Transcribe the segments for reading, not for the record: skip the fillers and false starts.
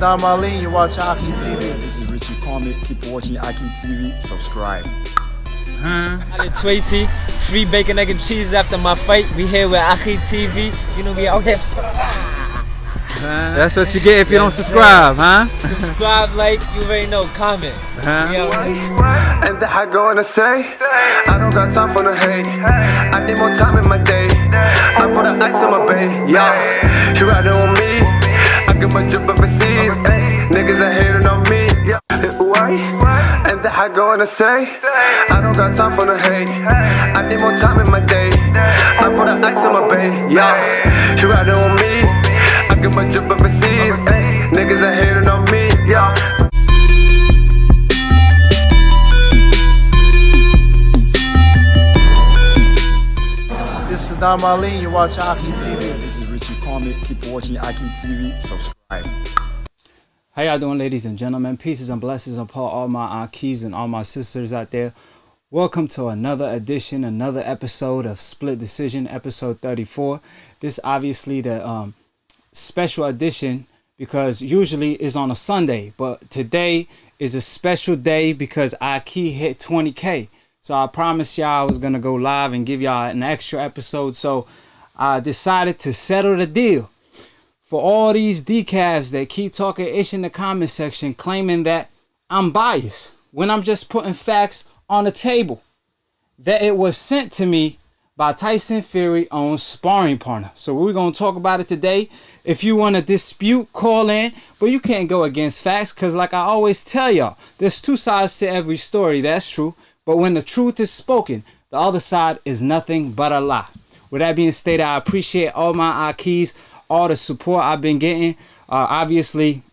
Saddam Ali, you watch AKHi TV. This is Richie Comet. Keep watching AKHi TV. Subscribe. I'm Tweety. Free bacon, egg, and cheese after my fight. We here with AKHi TV. You know, we out here. That's what you get if you don't subscribe, huh? Subscribe, like, you already know, comment. And the I go and say, I don't got time for the hate. I need more time in my day. I put the ice in my bay, yeah. You riding on me. I get my drip overseas. Niggas are hating on me, yeah. Why? And the I go and say, I don't got time for the hate. I need more time in my day. I put the ice in my bay, yeah. You riding on me. I get my drip overseas. Niggas are hating on me, yeah. This is Saddam Ali, you watch AKHi TV. This is Richie Comet. Keep watching AKHi TV. Subscribe. How y'all doing, ladies and gentlemen? Pieces and blessings upon all my AKHis and all my sisters out there. Welcome to another edition, another episode of Split Decision, episode 34. This obviously the special edition because usually it's on a Sunday, but today is a special day because AKHi hit 20K. So I promised y'all I was gonna go live and give y'all an extra episode. So I decided to settle the deal. For all these decafs that keep talking ish in the comment section claiming that I'm biased when I'm just putting facts on the table, that it was sent to me by Tyson Fury own sparring partner. So we're going to talk about it today. If you want to dispute, call in, but you can't go against facts because like I always tell y'all, there's two sides to every story. That's true. But when the truth is spoken, the other side is nothing but a lie. With that being stated, I appreciate all my AKHis, all the support I've been getting. Obviously,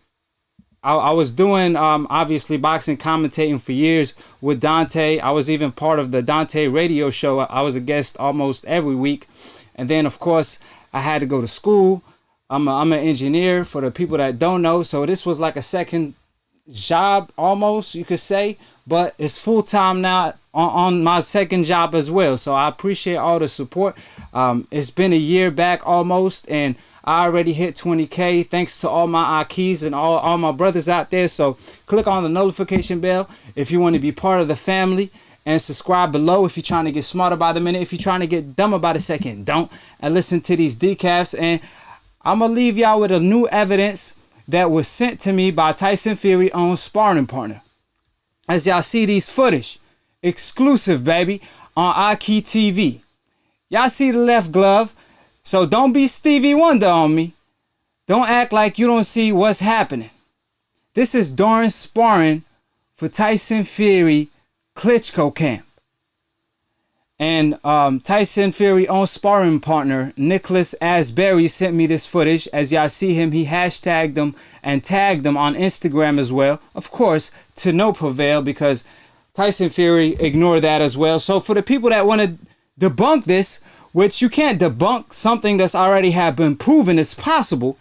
I was doing obviously boxing commentating for years with Dante. I was even part of the Dante radio show. I was a guest almost every week. And then, of course, I had to go to school. I'm an engineer for the people that don't know. So this was like a second job almost, you could say. But it's full time now on my second job as well. So I appreciate all the support. It's been a year back almost. And I already hit 20K thanks to all my AKHis and all my brothers out there. So click on the notification bell if you want to be part of the family, and subscribe below if you're trying to get smarter by the minute. If you're trying to get dumber by the second, don't. And listen to these decafs. And I'm going to leave y'all with a new evidence that was sent to me by Tyson Fury own sparring partner. As y'all see these footage, exclusive baby, on AKHi TV. Y'all see the left glove. So don't be Stevie Wonder on me. Don't act like you don't see what's happening. This is during sparring for Tyson Fury Klitschko Camp. And Tyson Fury own sparring partner, Nicholas Asberry, sent me this footage. As y'all see him, he hashtagged them and tagged them on Instagram as well. Of course, to no prevail because Tyson Fury ignored that as well. So for the people that want to debunk this, which you can't debunk something that's already have been proven is possible,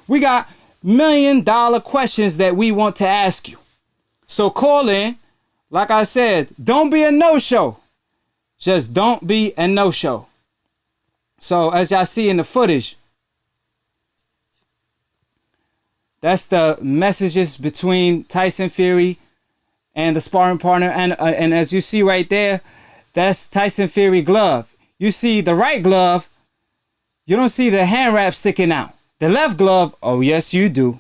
we got $1 million questions that we want to ask you. So call in. Like I said, don't be a no-show. Just don't be a no-show. So as y'all see in the footage, that's the messages between Tyson Fury and the sparring partner. And as you see right there, that's Tyson Fury glove. You see the right glove, you don't see the hand wrap sticking out. The left glove, oh yes you do.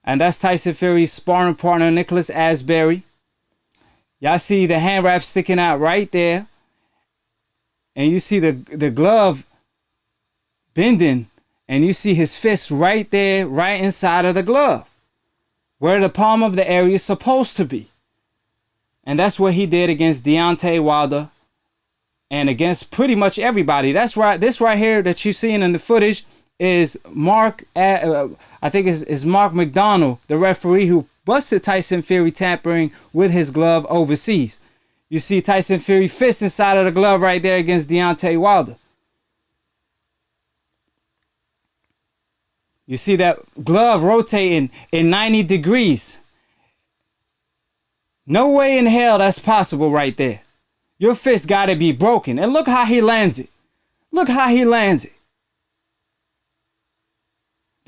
And that's Tyson Fury's sparring partner, Nicholas Asberry. Y'all see the hand wrap sticking out right there. And you see the glove bending. And you see his fist right there, right inside of the glove. Where the palm of the area is supposed to be. And that's what he did against Deontay Wilder. And against pretty much everybody. That's right. This right here that you're seeing in the footage is Mark, I think is Mark McDonald, the referee who busted Tyson Fury tampering with his glove overseas. You see Tyson Fury fist inside of the glove right there against Deontay Wilder. You see that glove rotating in 90 degrees. No way in hell that's possible right there. Your fist got to be broken. And look how he lands it. Look how he lands it.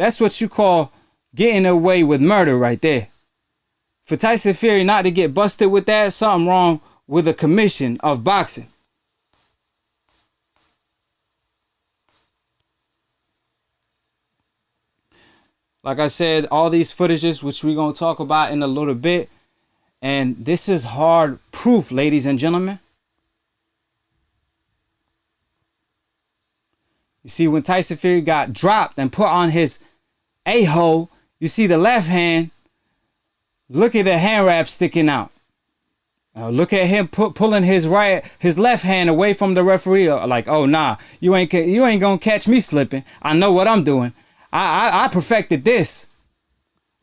That's what you call getting away with murder right there. For Tyson Fury not to get busted with that, something wrong with the commission of boxing. Like I said, all these footages, which we're going to talk about in a little bit. And this is hard proof, ladies and gentlemen. You see, when Tyson Fury got dropped and put on his a-hole, you see the left hand. Look at the hand wrap sticking out. Look at him pulling his left hand away from the referee. Like, oh nah, you ain't gonna catch me slipping. I know what I'm doing. I perfected this.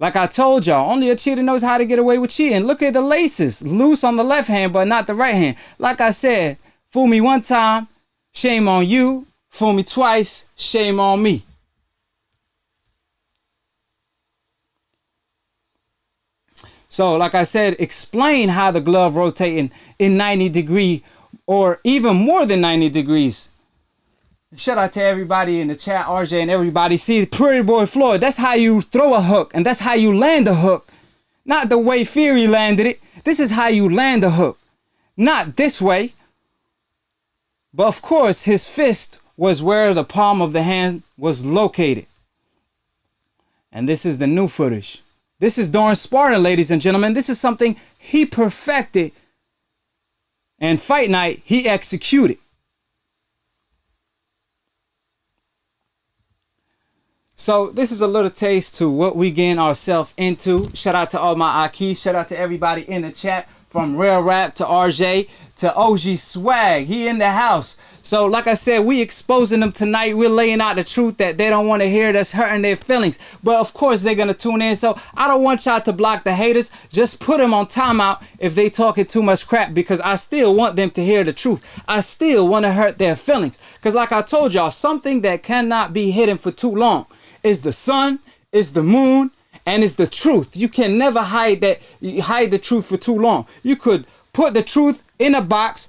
Like I told y'all, only a cheater knows how to get away with cheating. Look at the laces, loose on the left hand, but not the right hand. Like I said, fool me one time, shame on you. Fool me twice, shame on me. So, like I said, explain how the glove rotating in 90 degree or even more than 90 degrees. Shout out to everybody in the chat, RJ and everybody. See, Pretty Boy Floyd, that's how you throw a hook and that's how you land a hook. Not the way Fury landed it. This is how you land a hook. Not this way. But of course, his fist was where the palm of the hand was located. And this is the new footage. This is during sparring, ladies and gentlemen. This is something he perfected. And fight night, he executed. So this is a little taste to what we getting ourselves into. Shout out to all my AKHi. Shout out to everybody in the chat, from Real Rap to RJ to OG Swag. He in the house. So like I said, we exposing them tonight. We're laying out the truth that they don't want to hear, that's hurting their feelings. But of course they're going to tune in. So I don't want y'all to block the haters. Just put them on timeout if they talking too much crap, because I still want them to hear the truth. I still want to hurt their feelings. Because like I told y'all, something that cannot be hidden for too long is the sun, is the moon, and is the truth. You can never hide the truth for too long. You could put the truth in a box,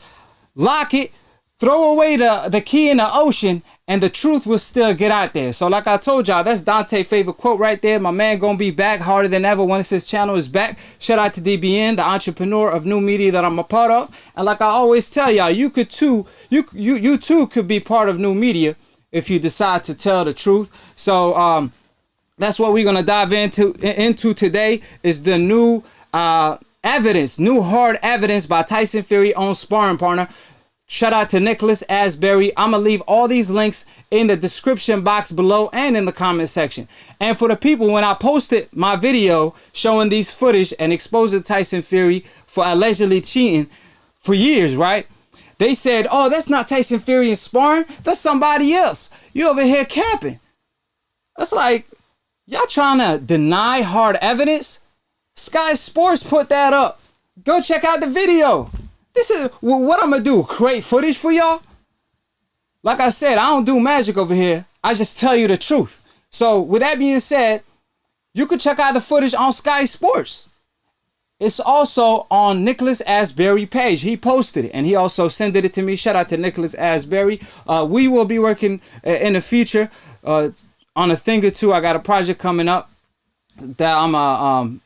lock it, throw away the key in the ocean, and the truth will still get out there. So like I told y'all, that's Dante's favorite quote right there. My man gonna be back harder than ever once his channel is back. Shout out to DBN, the entrepreneur of new media that I'm a part of. And like I always tell y'all, you too could be part of new media if you decide to tell the truth. So that's what we're gonna dive into today, is the new evidence, new hard evidence by Tyson Fury on Sparring Partner. Shout out to Nicholas Asberry. I'm gonna leave all these links in the description box below and in the comment section. And for the people, when I posted my video showing these footage and exposing Tyson Fury for allegedly cheating for years, right? They said, oh, that's not Tyson Fury in sparring. That's somebody else. You over here camping. That's like, y'all trying to deny hard evidence? Sky Sports put that up. Go check out the video. This is what I'm going to do. Create footage for y'all? Like I said, I don't do magic over here. I just tell you the truth. So with that being said, you can check out the footage on Sky Sports. It's also on Nicholas Asberry page. He posted it and he also sent it to me. Shout out to Nicholas Asberry. We will be working in the future on a thing or two. I got a project coming up that I'm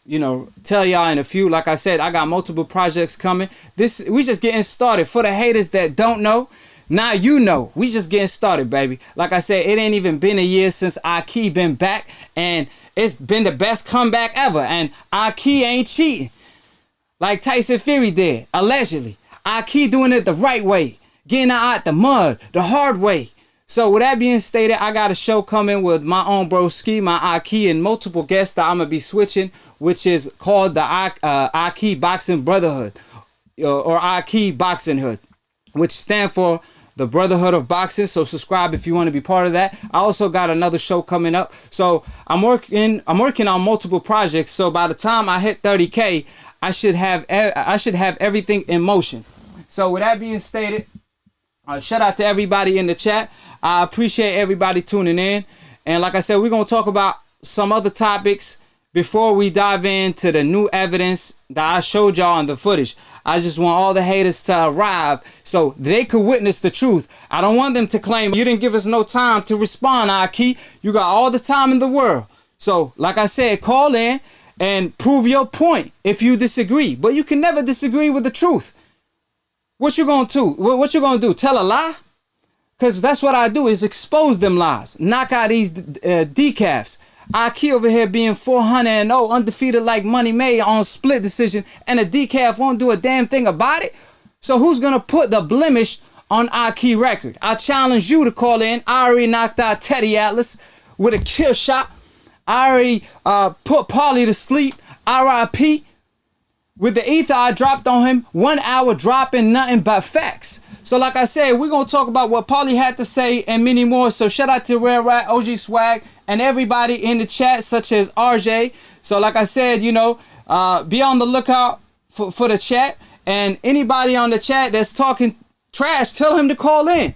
tell y'all in a few. Like I said, I got multiple projects coming. We just getting started. For the haters that don't know, now you know. We just getting started, baby. Like I said, it ain't even been a year since AKHi been back, and it's been the best comeback ever. And AKHi ain't cheating like Tyson Fury did, allegedly. AKHi doing it the right way, getting out the mud, the hard way. So with that being stated, I got a show coming with my own broski, my AKHi, and multiple guests that I'm going to be switching, which is called the AKHi Boxing Brotherhood, or AKHi Boxing Hood, which stands for the Brotherhood of Boxing. So subscribe if you want to be part of that. I also got another show coming up. So I'm working on multiple projects. So by the time I hit 30K, I should have everything in motion. So with that being stated, shout out to everybody in the chat. I appreciate everybody tuning in. And like I said, we're going to talk about some other topics before we dive into the new evidence that I showed y'all on the footage. I just want all the haters to arrive so they could witness the truth. I don't want them to claim you didn't give us no time to respond, AKHi. You got all the time in the world. So, like I said, call in and prove your point if you disagree. But you can never disagree with the truth. What you gonna do? What you gonna do? Tell a lie? Because that's what I do, is expose them lies. Knock out these decafs. AKHi over here being 400-0, undefeated like money made on split decision, and a decaf won't do a damn thing about it. So who's gonna put the blemish on AKHi record? I challenge you to call in. I already knocked out Teddy Atlas with a kill shot. I already put Paulie to sleep. RIP. With the ether I dropped on him, 1 hour dropping nothing but facts. So like I said, we're going to talk about what Paulie had to say and many more. So shout out to Rare Rat, OG Swag, and everybody in the chat, such as RJ. So like I said, you know, be on the lookout for the chat. And anybody on the chat that's talking trash, tell him to call in.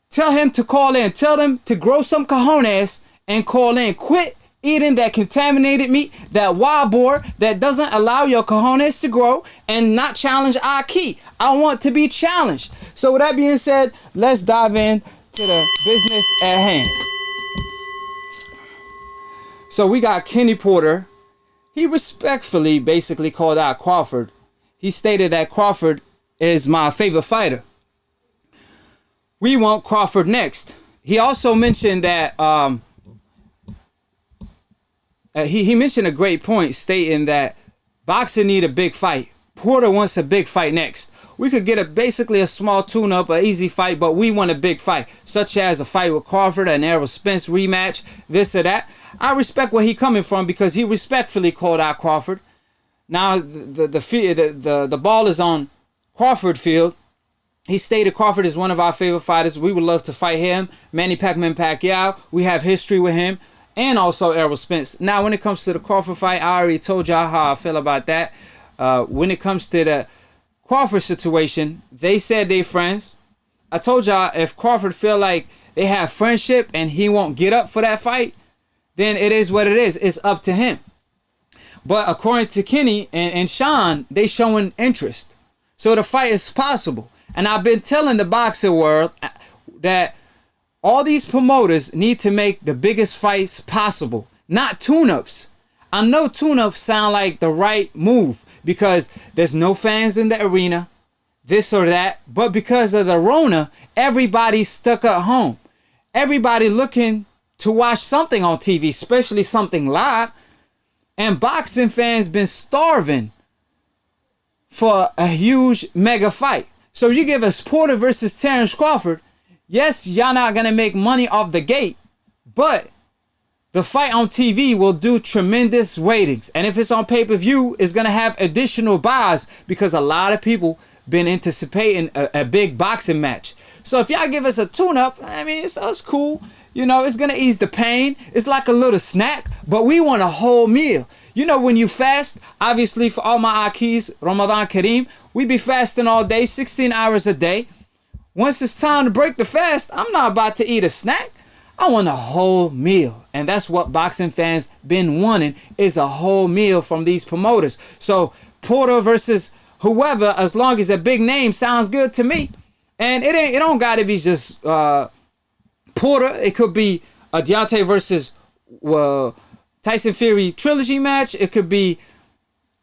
Tell him to call in. Tell them to grow some cojones and call in. Quit eating that contaminated meat, that wild boar that doesn't allow your cojones to grow, and not challenge AKHi. I want to be challenged. So with that being said, let's dive in to the business at hand. So we got Kenny Porter. He respectfully basically called out Crawford. He stated that Crawford is my favorite fighter. We want Crawford next. He also mentioned that he mentioned a great point, stating that boxing need a big fight. Porter wants a big fight next. We could get basically a small tune-up, an easy fight, but we want a big fight, such as a fight with Crawford, an Errol Spence rematch, this or that. I respect where he coming from because he respectfully called out Crawford. Now the ball is on Crawford field. He stated Crawford is one of our favorite fighters. We would love to fight him. Manny Pacquiao. We have history with him. And also Errol Spence. Now, when it comes to the Crawford fight, I already told y'all how I feel about that. When it comes to the Crawford situation, they said they friends. I told y'all if Crawford feel like they have friendship and he won't get up for that fight, then it is what it is. It's up to him. But according to Kenny and Sean, they showing interest. So the fight is possible. And I've been telling the boxing world that all these promoters need to make the biggest fights possible, not tune-ups. I know tune-ups sound like the right move because there's no fans in the arena, this or that. But because of the Rona, everybody's stuck at home. Everybody looking to watch something on TV, especially something live. And boxing fans been starving for a huge mega fight. So you give us Porter versus Terrence Crawford. Yes, y'all not going to make money off the gate, but the fight on TV will do tremendous ratings. And if it's on pay-per-view, it's going to have additional buys because a lot of people been anticipating a big boxing match. So if y'all give us a tune-up, I mean, it's cool. You know, it's going to ease the pain. It's like a little snack, but we want a whole meal. You know, when you fast, obviously for all my AKHis, Ramadan Kareem, we be fasting all day, 16 hours a day. Once it's time to break the fast, I'm not about to eat a snack. I want a whole meal. And that's what boxing fans been wanting, is a whole meal from these promoters. So Porter versus whoever, as long as a big name, sounds good to me. And it don't got to be just Porter. It could be a Deontay versus Tyson Fury Trilogy match. It could be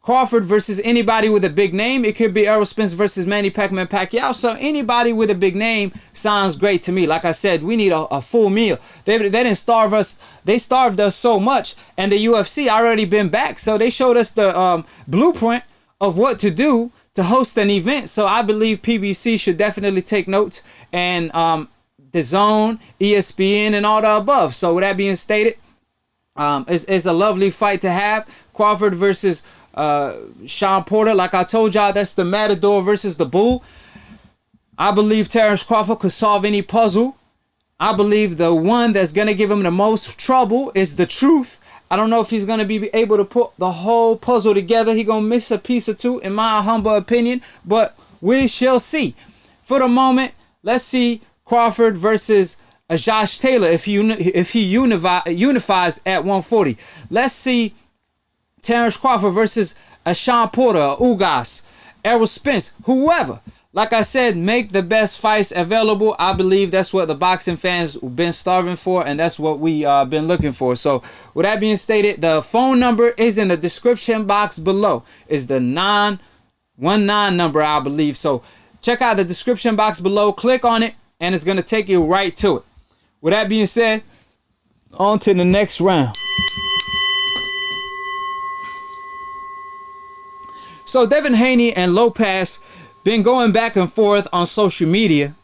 Crawford versus anybody with a big name. It could be Errol Spence versus Manny Pacquiao. So anybody with a big name sounds great to me. Like I said, we need a full meal. They didn't starve us. They starved us so much. And the UFC already been back. So they showed us the blueprint of what to do to host an event. So I believe PBC should definitely take notes. And the Zone, ESPN, and all the above. So with that being stated, it's a lovely fight to have. Crawford versus Sean Porter. Like I told y'all, that's the Matador versus the Bull. I believe Terrence Crawford could solve any puzzle. I believe the one that's going to give him the most trouble is the Truth. I don't know if he's going to be able to put the whole puzzle together. He's going to miss a piece or two, in my humble opinion. But we shall see. For the moment, let's see Crawford versus a Josh Taylor if he unifies at 140. Let's see Terrence Crawford versus a Sean Porter, a Ugas, Errol Spence, whoever. Like I said, make the best fights available. I believe that's what the boxing fans been starving for, and that's what we been looking for. So with that being stated, the phone number is in the description box below. It's the 919 number, I believe. So check out the description box below, click on it, and it's going to take you right to it. With that being said, on to the next round. So Devin Haney and Lopez been going back and forth on social media.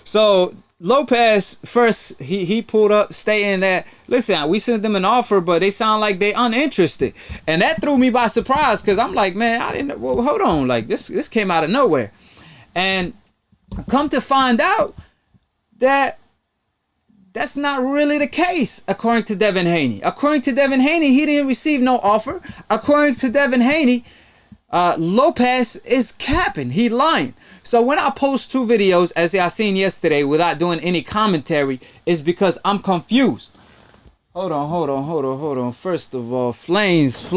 So Lopez first, he pulled up stating that, listen, we sent them an offer, but they sound like they uninterested. And that threw me by surprise, because I'm like, man, I didn't, well, hold on, like this came out of nowhere. And come to find out that that's not really the case, according to Devin Haney. According to Devin Haney, he didn't receive no offer. According to Devin Haney, Lopez is capping. He lying. So when I post 2 videos, as I seen yesterday, without doing any commentary, is because I'm confused. Hold on. First of all, flames.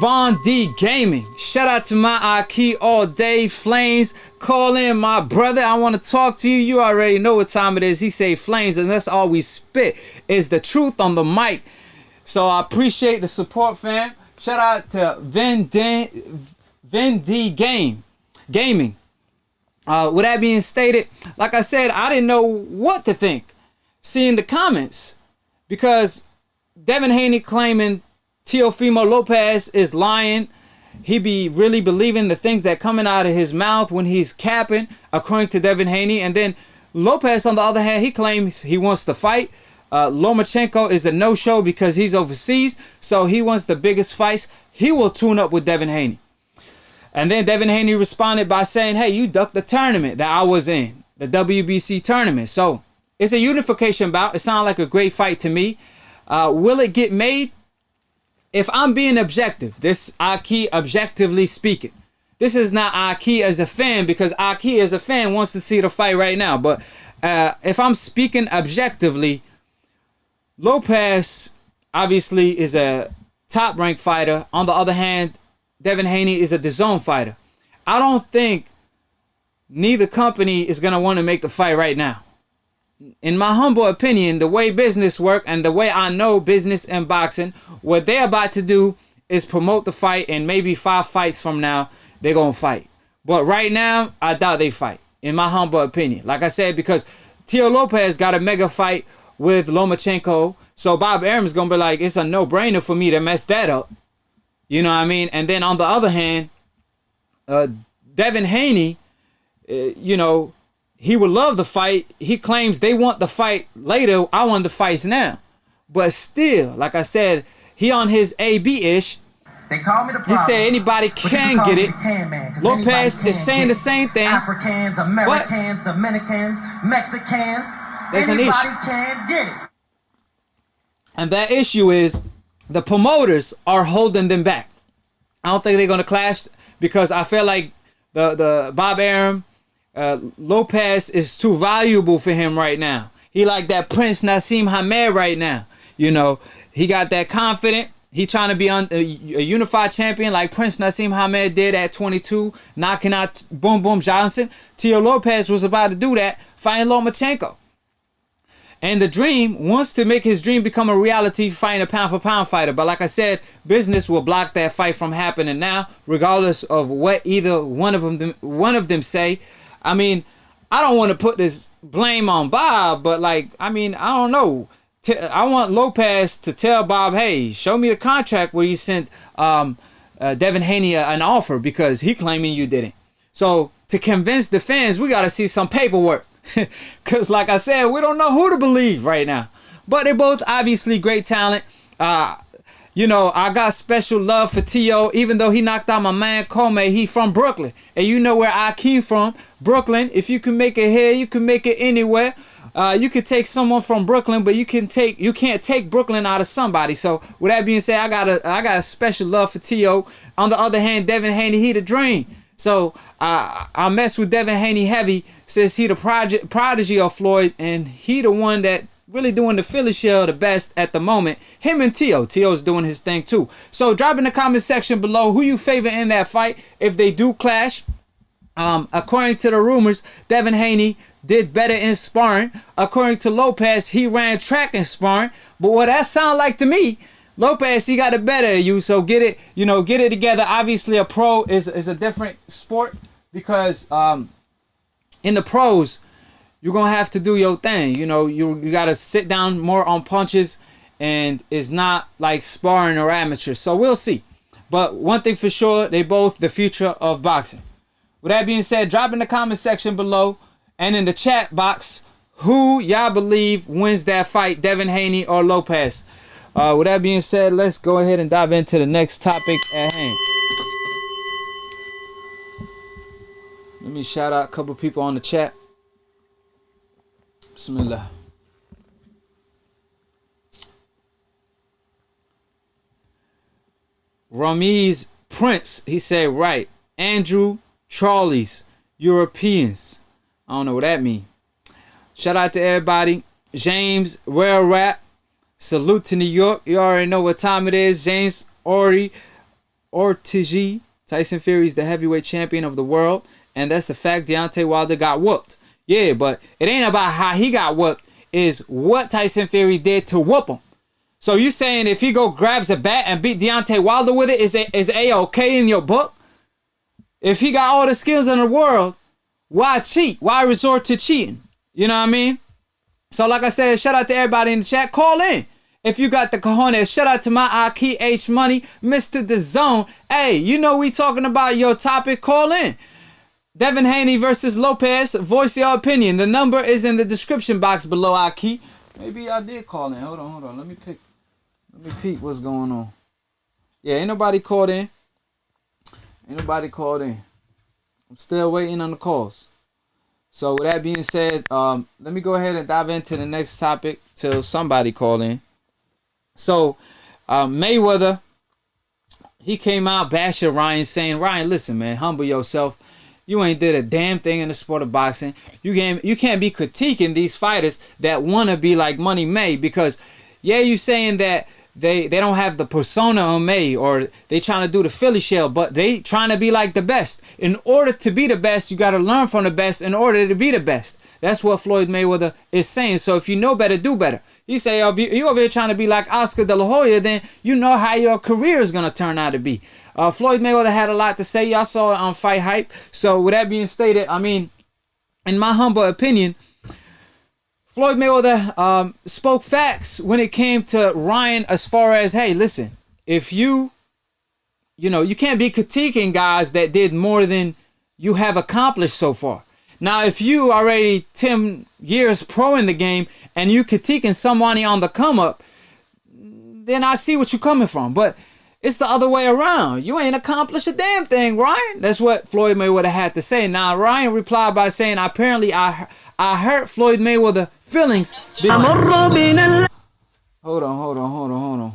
Von D Gaming. Shout out to my AKHi all day. Flames. Call in, my brother. I want to talk to you. You already know what time it is. He say flames, and that's all we spit is the truth on the mic. So I appreciate the support, fam. Shout out to Vin D Gaming. With that being stated, like I said, I didn't know what to think seeing the comments, because Devin Haney claiming Teofimo Lopez is lying. He be really believing the things that coming out of his mouth when he's capping, according to Devin Haney. And then Lopez, on the other hand, he claims he wants to fight. Lomachenko is a no-show because he's overseas, so he wants the biggest fights. He will tune up with Devin Haney. And then Devin Haney responded by saying, hey, you ducked the tournament that I was in, the WBC tournament. So it's a unification bout. It sounds like a great fight to me. Will it get made? If I'm being objective, this AKHi objectively speaking, this is not AKHi as a fan, because AKHi as a fan wants to see the fight right now. But if I'm speaking objectively, Lopez obviously is a top-ranked fighter. On the other hand, Devin Haney is a DAZN fighter. I don't think neither company is going to want to make the fight right now. In my humble opinion, the way business work and the way I know business and boxing, what they're about to do is promote the fight, and maybe 5 fights from now, they're going to fight. But right now, I doubt they fight, in my humble opinion. Like I said, because Teo Lopez got a mega fight with Lomachenko, so Bob Arum's going to be like, it's a no-brainer for me to mess that up. You know what I mean? And then on the other hand, Devin Haney, you know, he would love the fight. He claims they want the fight later. I want the fights now. But still, like I said, he on his AB-ish. They call me the problem. He said anybody can get it. Lopez is saying the same thing. Africans, Americans, Dominicans, Mexicans. There's an anybody issue. can get it. And that issue is the promoters are holding them back. I don't think they're going to clash, because I feel like the Bob Arum, Lopez is too valuable for him right now. He like that Prince Nassim Hamed right now. You know, he got that confident. He trying to be a unified champion like Prince Nassim Hamed did at 22, knocking out Boom Boom Johnson. Teo Lopez was about to do that, fighting Lomachenko. And the dream wants to make his dream become a reality, fighting a pound-for-pound fighter. But like I said, business will block that fight from happening now, regardless of what either one of them say. I mean, I don't want to put this blame on Bob, but like, I mean, I don't know. I want Lopez to tell Bob, hey, show me the contract where you sent Devin Haney an offer, because he claiming you didn't. So to convince the fans, we got to see some paperwork. Because like I said, we don't know who to believe right now. But they're both obviously great talent. You know, I got special love for T.O. Even though he knocked out my man Comey, he from Brooklyn. And you know where I came from, Brooklyn. If you can make it here, you can make it anywhere. You could take someone from Brooklyn, but you can't take Brooklyn out of somebody. So with that being said, I got a special love for T.O. On the other hand, Devin Haney, he the dream. So I mess with Devin Haney heavy since he the prodigy of Floyd, and he the one that really doing the Philly shell the best at the moment. Him and Tio's doing his thing too. So drop in the comment section below who you favor in that fight if they do clash. According to the rumors, Devin Haney did better in sparring. According to Lopez, he ran track in sparring. But what that sound like to me, Lopez, he got it better at you. So get it, get it together. Obviously, a pro is a different sport because in the pros, you're gonna have to do your thing. You gotta sit down more on punches, and it's not like sparring or amateur. So we'll see. But one thing for sure, they both the future of boxing. With that being said, drop in the comment section below and in the chat box who y'all believe wins that fight, Devin Haney or Lopez. With that being said, let's go ahead and dive into the next topic at hand. Let me shout out a couple people on the chat. Bismillah. Ramiz Prince, he said right. Andrew Charlie's Europeans. I don't know what that means. Shout out to everybody. James Rare Rap. Salute to New York. You already know what time it is. James Ortigi. Tyson Fury is the heavyweight champion of the world. And that's the fact. Deontay Wilder got whooped. Yeah, but it ain't about how he got whooped. It's what Tyson Fury did to whoop him. So you saying if he go grabs a bat and beat Deontay Wilder with it, is A-okay in your book? If he got all the skills in the world, why cheat? Why resort to cheating? You know what I mean? So like I said, shout out to everybody in the chat. Call in if you got the cojones. Shout out to my AKHi Money, Mr. The Zone. Hey, we talking about your topic. Call in. Devin Haney versus Lopez. Voice your opinion. The number is in the description box below, Aki. Maybe I did call in. Hold on. Let me peek what's going on. Yeah, ain't nobody called in. I'm still waiting on the calls. So with that being said, let me go ahead and dive into the next topic till somebody call in. So Mayweather, he came out bashing Ryan, saying, Ryan, listen, man, humble yourself. You ain't did a damn thing in the sport of boxing. You can't be critiquing these fighters that want to be like Money May, because yeah, you saying that they don't have the persona on May, or they trying to do the Philly shell, but they trying to be like the best. In order to be the best, you got to learn from the best in order to be the best. That's what Floyd Mayweather is saying. So if you know better, do better. He say, if you over here trying to be like Oscar De La Hoya, then you know how your career is going to turn out to be. Floyd Mayweather had a lot to say. Y'all saw it on Fight Hype. So with that being stated, I mean, in my humble opinion, Floyd Mayweather spoke facts when it came to Ryan, as far as, hey, listen, if you can't be critiquing guys that did more than you have accomplished so far. Now, if you already 10 years pro in the game and you critiquing somebody on the come up, then I see what you're coming from. But it's the other way around. You ain't accomplished a damn thing, Ryan. That's what Floyd Mayweather had to say. Now, Ryan replied by saying, apparently I hurt Floyd Mayweather feelings. Hold on.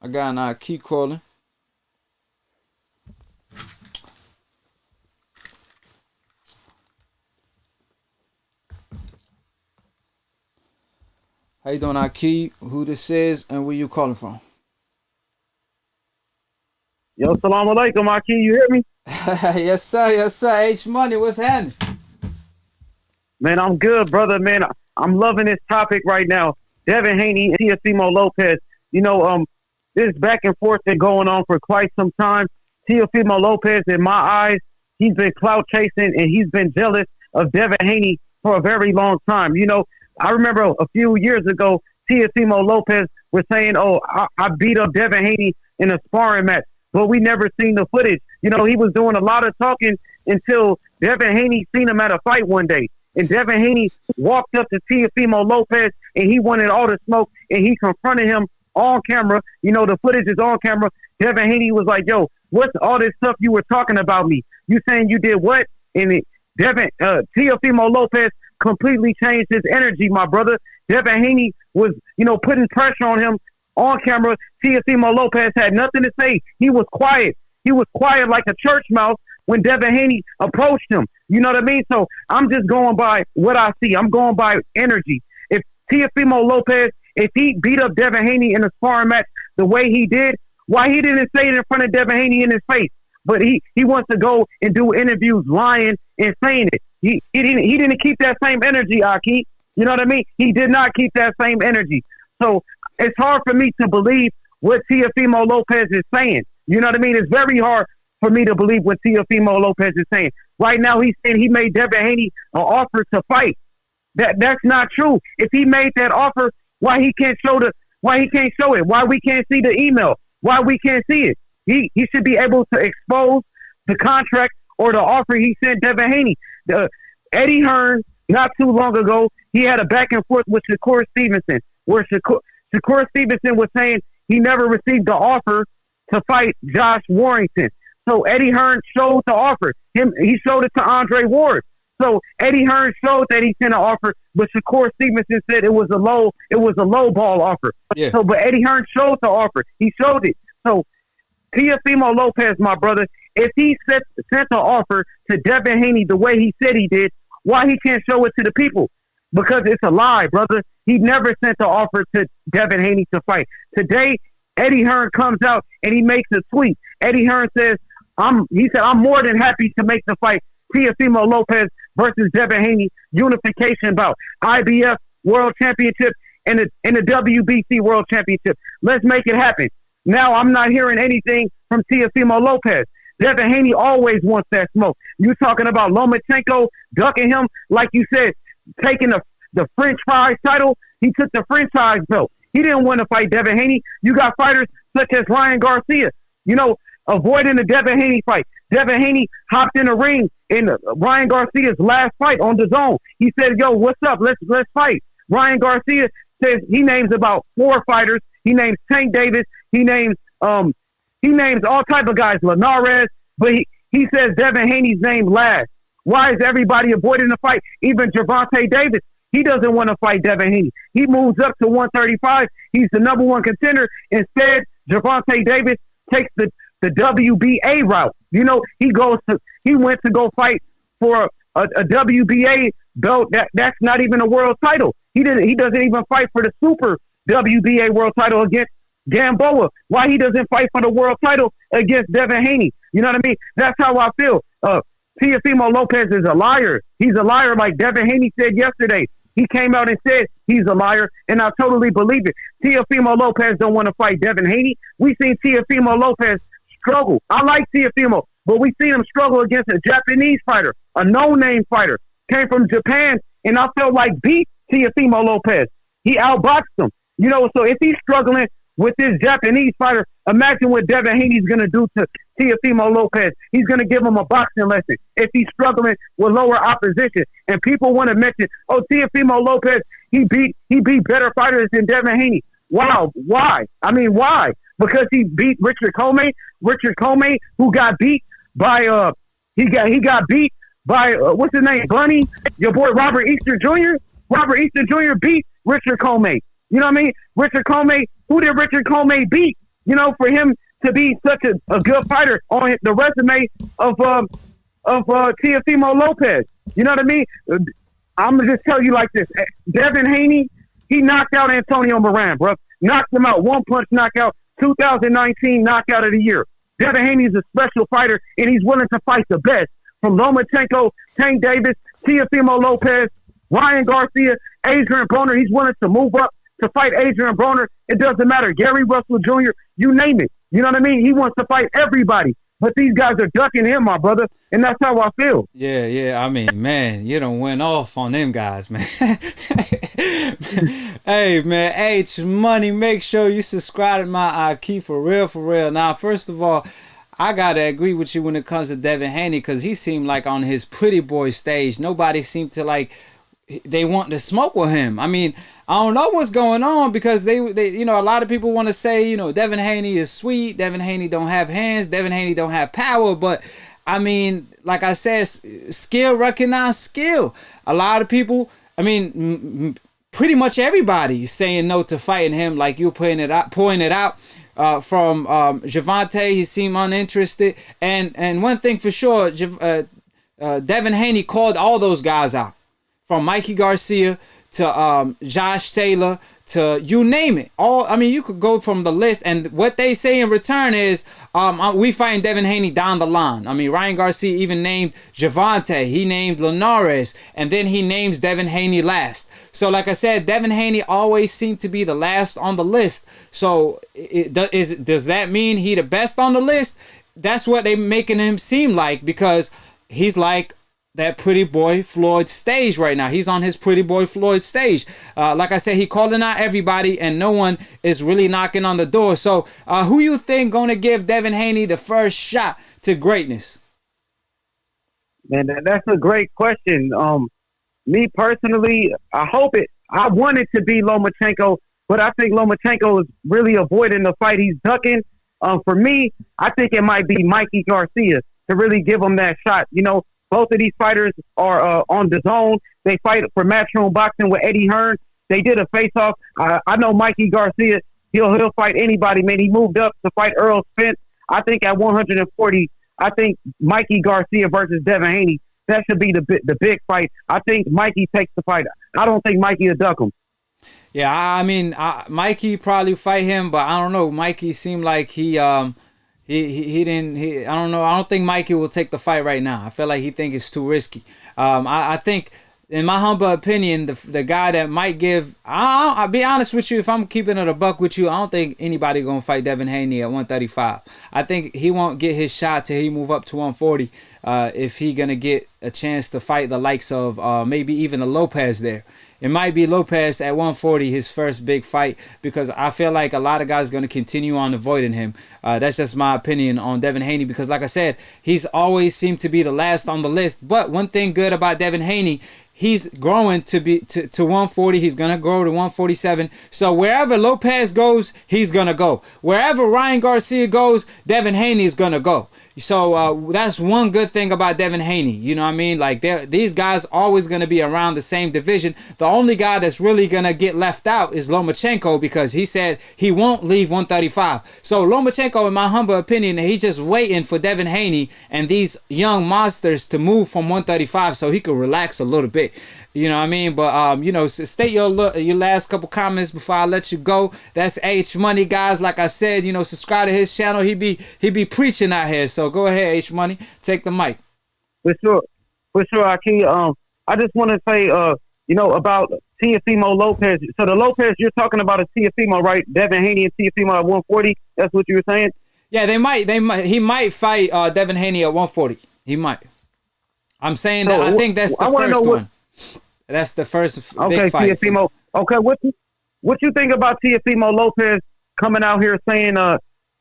I got an keep calling. How you doing, Aki? Who this is and where you calling from? Yo, salam alaikum, Aki. You hear me? Yes, sir. H Money, what's happening? Man, I'm good, brother. Man, I'm loving this topic right now. Devin Haney and Teofimo Lopez. This back and forth been going on for quite some time. Teofimo Lopez, in my eyes, he's been clout chasing and he's been jealous of Devin Haney for a very long time. I remember a few years ago, Teofimo Lopez was saying, I beat up Devin Haney in a sparring match, but we never seen the footage. He was doing a lot of talking until Devin Haney seen him at a fight one day. And Devin Haney walked up to Teofimo Lopez and he wanted all the smoke and he confronted him on camera. The footage is on camera. Devin Haney was like, yo, what's all this stuff you were talking about me? You saying you did what? And Teofimo Lopez completely changed his energy, my brother. Devin Haney was, putting pressure on him on camera. Teofimo Lopez had nothing to say. He was quiet. He was quiet like a church mouse. when Devin Haney approached him. You know what I mean? So I'm just going by what I see. I'm going by energy. If Teofimo Lopez, if he beat up Devin Haney in a sparring match the way he did, why he didn't say it in front of Devin Haney in his face? But he wants to go and do interviews lying and saying it. He didn't keep that same energy, Aki. You know what I mean? He did not keep that same energy. So it's hard for me to believe what Teofimo Lopez is saying. You know what I mean? It's very hard for me to believe what Teofimo Lopez is saying. Right now he's saying he made Devin Haney an offer to fight. That's not true. If he made that offer, why he can't show it? Why we can't see the email? Why we can't see it? He should be able to expose the contract or the offer he sent Devin Haney. Eddie Hearn, not too long ago, he had a back and forth with Shakur Stevenson, where Shakur Stevenson was saying he never received the offer to fight Josh Warrington. So Eddie Hearn showed the offer. He showed it to Andre Ward. So Eddie Hearn showed that he sent an offer, but Shakur Stevenson said it was a low ball offer. Yeah. So, but Eddie Hearn showed the offer. He showed it. So Teofimo Lopez, my brother, if he sent the offer to Devin Haney the way he said he did, why he can't show it to the people? Because it's a lie, brother. He never sent the offer to Devin Haney to fight. Today, Eddie Hearn comes out and he makes a tweet. Eddie Hearn says, I'm more than happy to make the fight Teofimo Lopez versus Devin Haney unification bout, IBF World Championship and the WBC World Championship. Let's make it happen. Now I'm not hearing anything from Teofimo Lopez. Devin Haney always wants that smoke. You talking about Lomachenko ducking him, like you said, taking the French fries title. He took the franchise belt. He didn't want to fight Devin Haney. You got fighters such as Ryan Garcia, avoiding the Devin Haney fight. Devin Haney hopped in the ring in Ryan Garcia's last fight on DAZN. He said, "Yo, what's up? Let's fight." Ryan Garcia says he names about 4 fighters. He names Tank Davis. He names all type of guys, Linares, but he says Devin Haney's name last. Why is everybody avoiding the fight? Even Gervonta Davis, he doesn't want to fight Devin Haney. He moves up to 135. He's the number 1 contender. Instead, Gervonta Davis takes the WBA route. He went to go fight for a WBA belt that's not even a world title. He doesn't even fight for the super WBA world title against Gamboa. Why he doesn't fight for the world title against Devin Haney? You know what I mean? That's how I feel. Teofimo Lopez is a liar. He's a liar, like Devin Haney said yesterday. He came out and said he's a liar, and I totally believe it. Teofimo Lopez don't want to fight Devin Haney. We seen Teofimo Lopez struggle. I like Teofimo, but we seen him struggle against a Japanese fighter, a no-name fighter. Came from Japan, and I felt like beat Teofimo Lopez. He outboxed him. So if he's struggling with this Japanese fighter, imagine what Devin Haney's going to do to Teofimo Lopez. He's going to give him a boxing lesson if he's struggling with lower opposition. And people want to mention, Teofimo Lopez, he beat better fighters than Devin Haney. Wow, why? I mean, why? Because he beat Richard Comey. Richard Comey, who got beat by he got beat by what's his name? Bunny, your boy Robert Easter Jr. Robert Easter Jr. beat Richard Comey. You know what I mean? Richard Comey, who did Richard Comey beat? For him to be such a good fighter on the resume of Teofimo Lopez. You know what I mean? I'm going to just tell you like this. Devin Haney, he knocked out Antonio Moran, bro. Knocked him out, 1-punch knockout, 2019 knockout of the year. Devin Haney's a special fighter, and he's willing to fight the best. From Lomachenko, Tank Davis, Teofimo Lopez, Ryan Garcia, Adrian Broner. He's willing to move up to fight Adrian Broner. It doesn't matter. Gary Russell Jr., you name it. You know what I mean? He wants to fight everybody. But these guys are ducking him, my brother, and that's how I feel. Yeah. I mean, man, you done went off on them guys, man. Hey, man, H Money, make sure you subscribe to my AKHi for real. Now, first of all, I gotta agree with you when it comes to Devin Haney, because he seemed like on his pretty boy stage, nobody seemed to they want to smoke with him. I mean, I don't know what's going on, because they a lot of people want to say, Devin Haney is sweet, Devin Haney don't have hands, Devin Haney don't have power, but I mean, like I said, skill recognize skill. A lot of people, I mean, pretty much everybody is saying no to fighting him, like you pointed out. From Gervonta, he seemed uninterested. And one thing for sure, Devin Haney called all those guys out, from Mikey Garcia to Josh Taylor to you name it. You could go from the list, and what they say in return is we fighting Devin Haney down the line. I mean, Ryan Garcia even named Gervonta, he named Linares, and then he names Devin Haney last. So like I said, Devin Haney always seemed to be the last on the list. So does that mean he the best on the list? That's what they making him seem like, because he's like that Pretty Boy Floyd stage right now. He's on his Pretty Boy Floyd stage. Like I said, he calling out everybody, and no one is really knocking on the door. So who you think gonna give Devin Haney the first shot to greatness? Man, that's a great question. Me personally, I want it to be Lomachenko, but I think Lomachenko is really avoiding the fight. He's ducking. For me, I think it might be Mikey Garcia to really give him that shot. You know, both of these fighters are on the zone. They fight for Matchroom Boxing with Eddie Hearn. They did a face-off. I know Mikey Garcia, he'll fight anybody, man. He moved up to fight Earl Spence. I think at 140, I think Mikey Garcia versus Devin Haney, that should be the big fight. I think Mikey takes the fight. I don't think Mikey will duck him. Yeah, I mean, Mikey probably fight him, but I don't know. Mikey seemed like he didn't. I don't know. I don't think Mikey will take the fight right now. I feel like he think it's too risky. I think, in my humble opinion, the guy that might give. I'll be honest with you. If I'm keeping it a buck with you, I don't think anybody gonna fight Devin Haney at 135. I think he won't get his shot till he move up to 140. If he gonna get a chance to fight the likes of maybe even a Lopez there. It might be Lopez at 140, his first big fight, because I feel like a lot of guys are going to continue on avoiding him. That's just my opinion on Devin Haney, because like I said, he's always seemed to be the last on the list. But one thing good about Devin Haney, he's growing to 140. He's going to grow to 147. So wherever Lopez goes, he's going to go. Wherever Ryan Garcia goes, Devin Haney is going to go. So that's one good thing about Devin Haney. You know what I mean? Like, these guys always going to be around the same division. The only guy that's really going to get left out is Lomachenko, because he said he won't leave 135. So Lomachenko, in my humble opinion, he's just waiting for Devin Haney and these young monsters to move from 135 so he could relax a little bit. You know what I mean? But, state your last couple comments before I let you go. That's H Money, guys. Like I said, subscribe to his channel. He be preaching out here. So go ahead, H Money. Take the mic. For sure, Aki. I just want to say, about Teofimo Lopez. So the Lopez you're talking about is Teofimo, right? Devin Haney and Teofimo at 140. That's what you were saying? Yeah, he might fight Devin Haney at 140. He might. I'm saying that I think that's the first one. That's the first big fight. Teofimo. Okay, what you think about Teofimo Lopez coming out here saying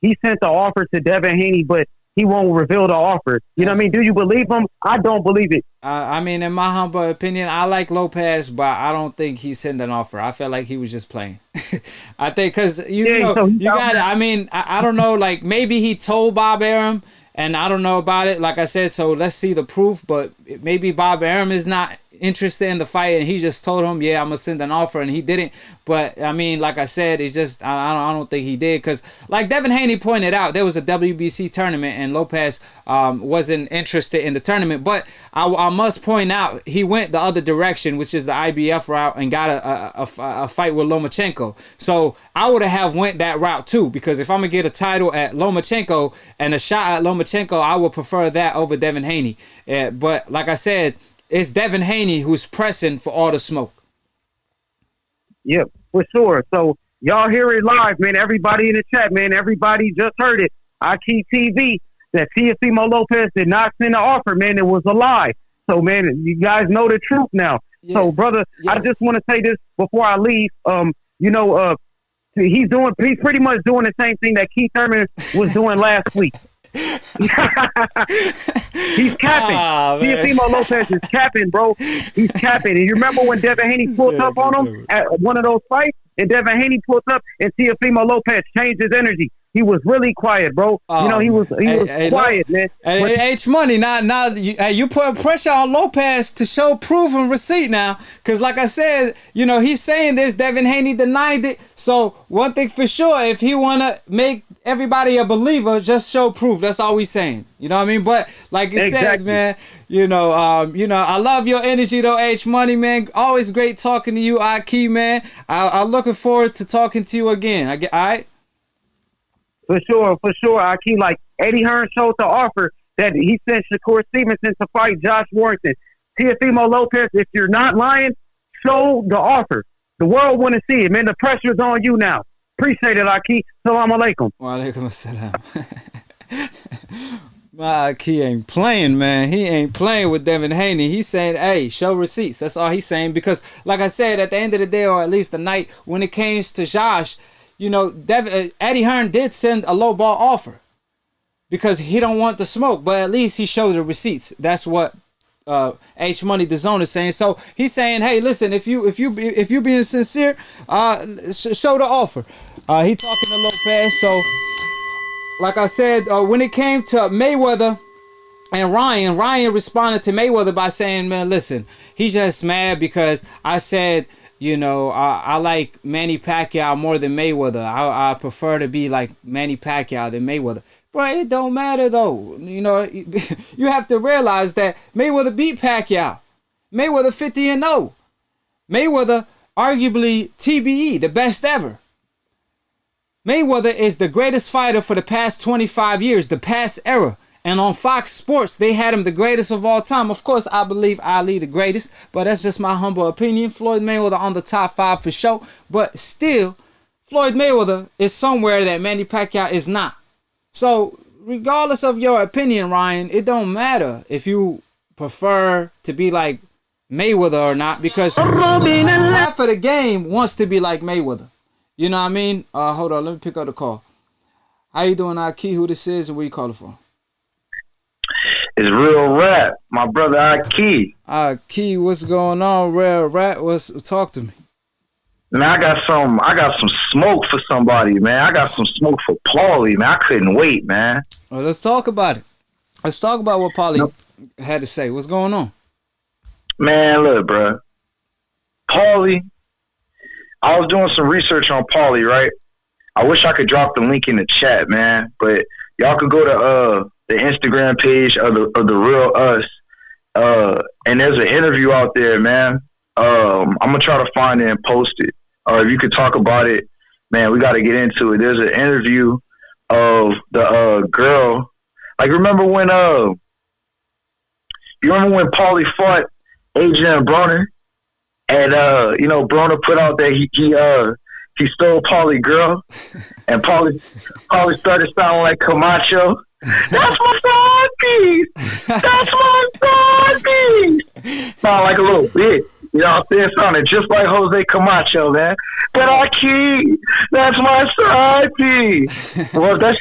he sent the offer to Devin Haney, but he won't reveal the offer? You know what I mean? Do you believe him? I don't believe it. I mean, in my humble opinion, I like Lopez, but I don't think he sent an offer. I felt like he was just playing. I think because you got it. I mean, I don't know. Like, maybe he told Bob Arum, and I don't know about it. Like I said, so let's see the proof. But maybe Bob Arum is not interested in the fight, and he just told him, yeah, I'm gonna send an offer, and he didn't. But I mean, like I said, it's just I don't think he did, because like Devin Haney pointed out, there was a WBC tournament and Lopez wasn't interested in the tournament. But I must point out, he went the other direction, which is the IBF route, and got a fight with Lomachenko. So I would have went that route too, because if I'm gonna get a title at Lomachenko and a shot at Lomachenko, I would prefer that over Devin Haney. But like I said, it's Devin Haney who's pressing for all the smoke. Yep, for sure. So y'all hear it live, man. Everybody in the chat, man. Everybody just heard it. AKHi TV, that Teofimo Lopez did not send an offer, man. It was a lie. So, man, you guys know the truth now. Yeah. So, brother, yeah. I just want to say this before I leave. He's pretty much doing the same thing that Keith Thurman was doing last week. He's capping. Teofimo Lopez is capping, bro. He's capping. And you remember when Devin Haney pulled up on him at one of those fights? And Devin Haney pulled up, and Teofimo Lopez changed his energy. He was really quiet, bro. He was quiet, man. Hey, H Money, now you put pressure on Lopez to show proof and receipt now, because like I said, he's saying this. Devin Haney denied it. So one thing for sure, if he wanna make everybody a believer, just show proof. That's all we saying. You know what I mean? But like you said, man, I love your energy though, H Money, man. Always great talking to you, AKHi, man. I'm looking forward to talking to you again. All right. For sure, AKHi. Like Eddie Hearn showed the offer that he sent Shakur Stevenson to fight Josh Warrington. Teofimo Lopez, if you're not lying, show the offer. The world want to see it, man. The pressure's on you now. Appreciate it, AKHi. Salam alaikum. Wa alaikum assalam. My AKHi ain't playing, man. He ain't playing with Devin Haney. He's saying, hey, show receipts. That's all he's saying. Because, like I said, at the end of the day, or at least the night, when it came to Josh, Eddie Hearn did send a low ball offer because he don't want the smoke, but at least he showed the receipts. That's what H Money DAZN is saying. So he's saying, hey, listen, if you being sincere, show the offer. He talking to Lopez. So like I said, when it came to Mayweather and Ryan responded to Mayweather by saying, man, listen, he's just mad because I said, I like Manny Pacquiao more than Mayweather. I prefer to be like Manny Pacquiao than Mayweather. But it don't matter though. You have to realize that Mayweather beat Pacquiao. Mayweather 50-0. Mayweather arguably TBE, the best ever. Mayweather is the greatest fighter for the past 25 years, the past era. And on Fox Sports, they had him the greatest of all time. Of course, I believe Ali the greatest, but that's just my humble opinion. Floyd Mayweather on the top 5 for sure. But still, Floyd Mayweather is somewhere that Manny Pacquiao is not. So, regardless of your opinion, Ryan, it don't matter if you prefer to be like Mayweather or not, because half of the game wants to be like Mayweather. You know what I mean? Hold on, let me pick up the call. How you doing, AKHi? Who this is and where you calling from? It's Real Rap, my brother AKHi. AKHi, what's going on, Real Rap? Talk to me. Man, I got some smoke for somebody, man. I got some smoke for Paulie, man. I couldn't wait, man. Well, let's talk about it. Let's talk about what Paulie had to say. What's going on? Man, look, bro. Paulie, I was doing some research on Paulie, right? I wish I could drop the link in the chat, man. But y'all could go to the Instagram page of the Real Us. And there's an interview out there, man. I'm gonna try to find it and post it. If you could talk about it, man, we got to get into it. There's an interview of the girl. Like, remember when Paulie fought Adrian Broner, and Broner put out that he stole Paulie girl, and Paulie started sounding like Camacho. That's my side piece. That's my side piece. Sound like a little bitch. You know what I'm saying? Sounded just like Jose Camacho, man. But AKHi, that's my side piece. Well, if that's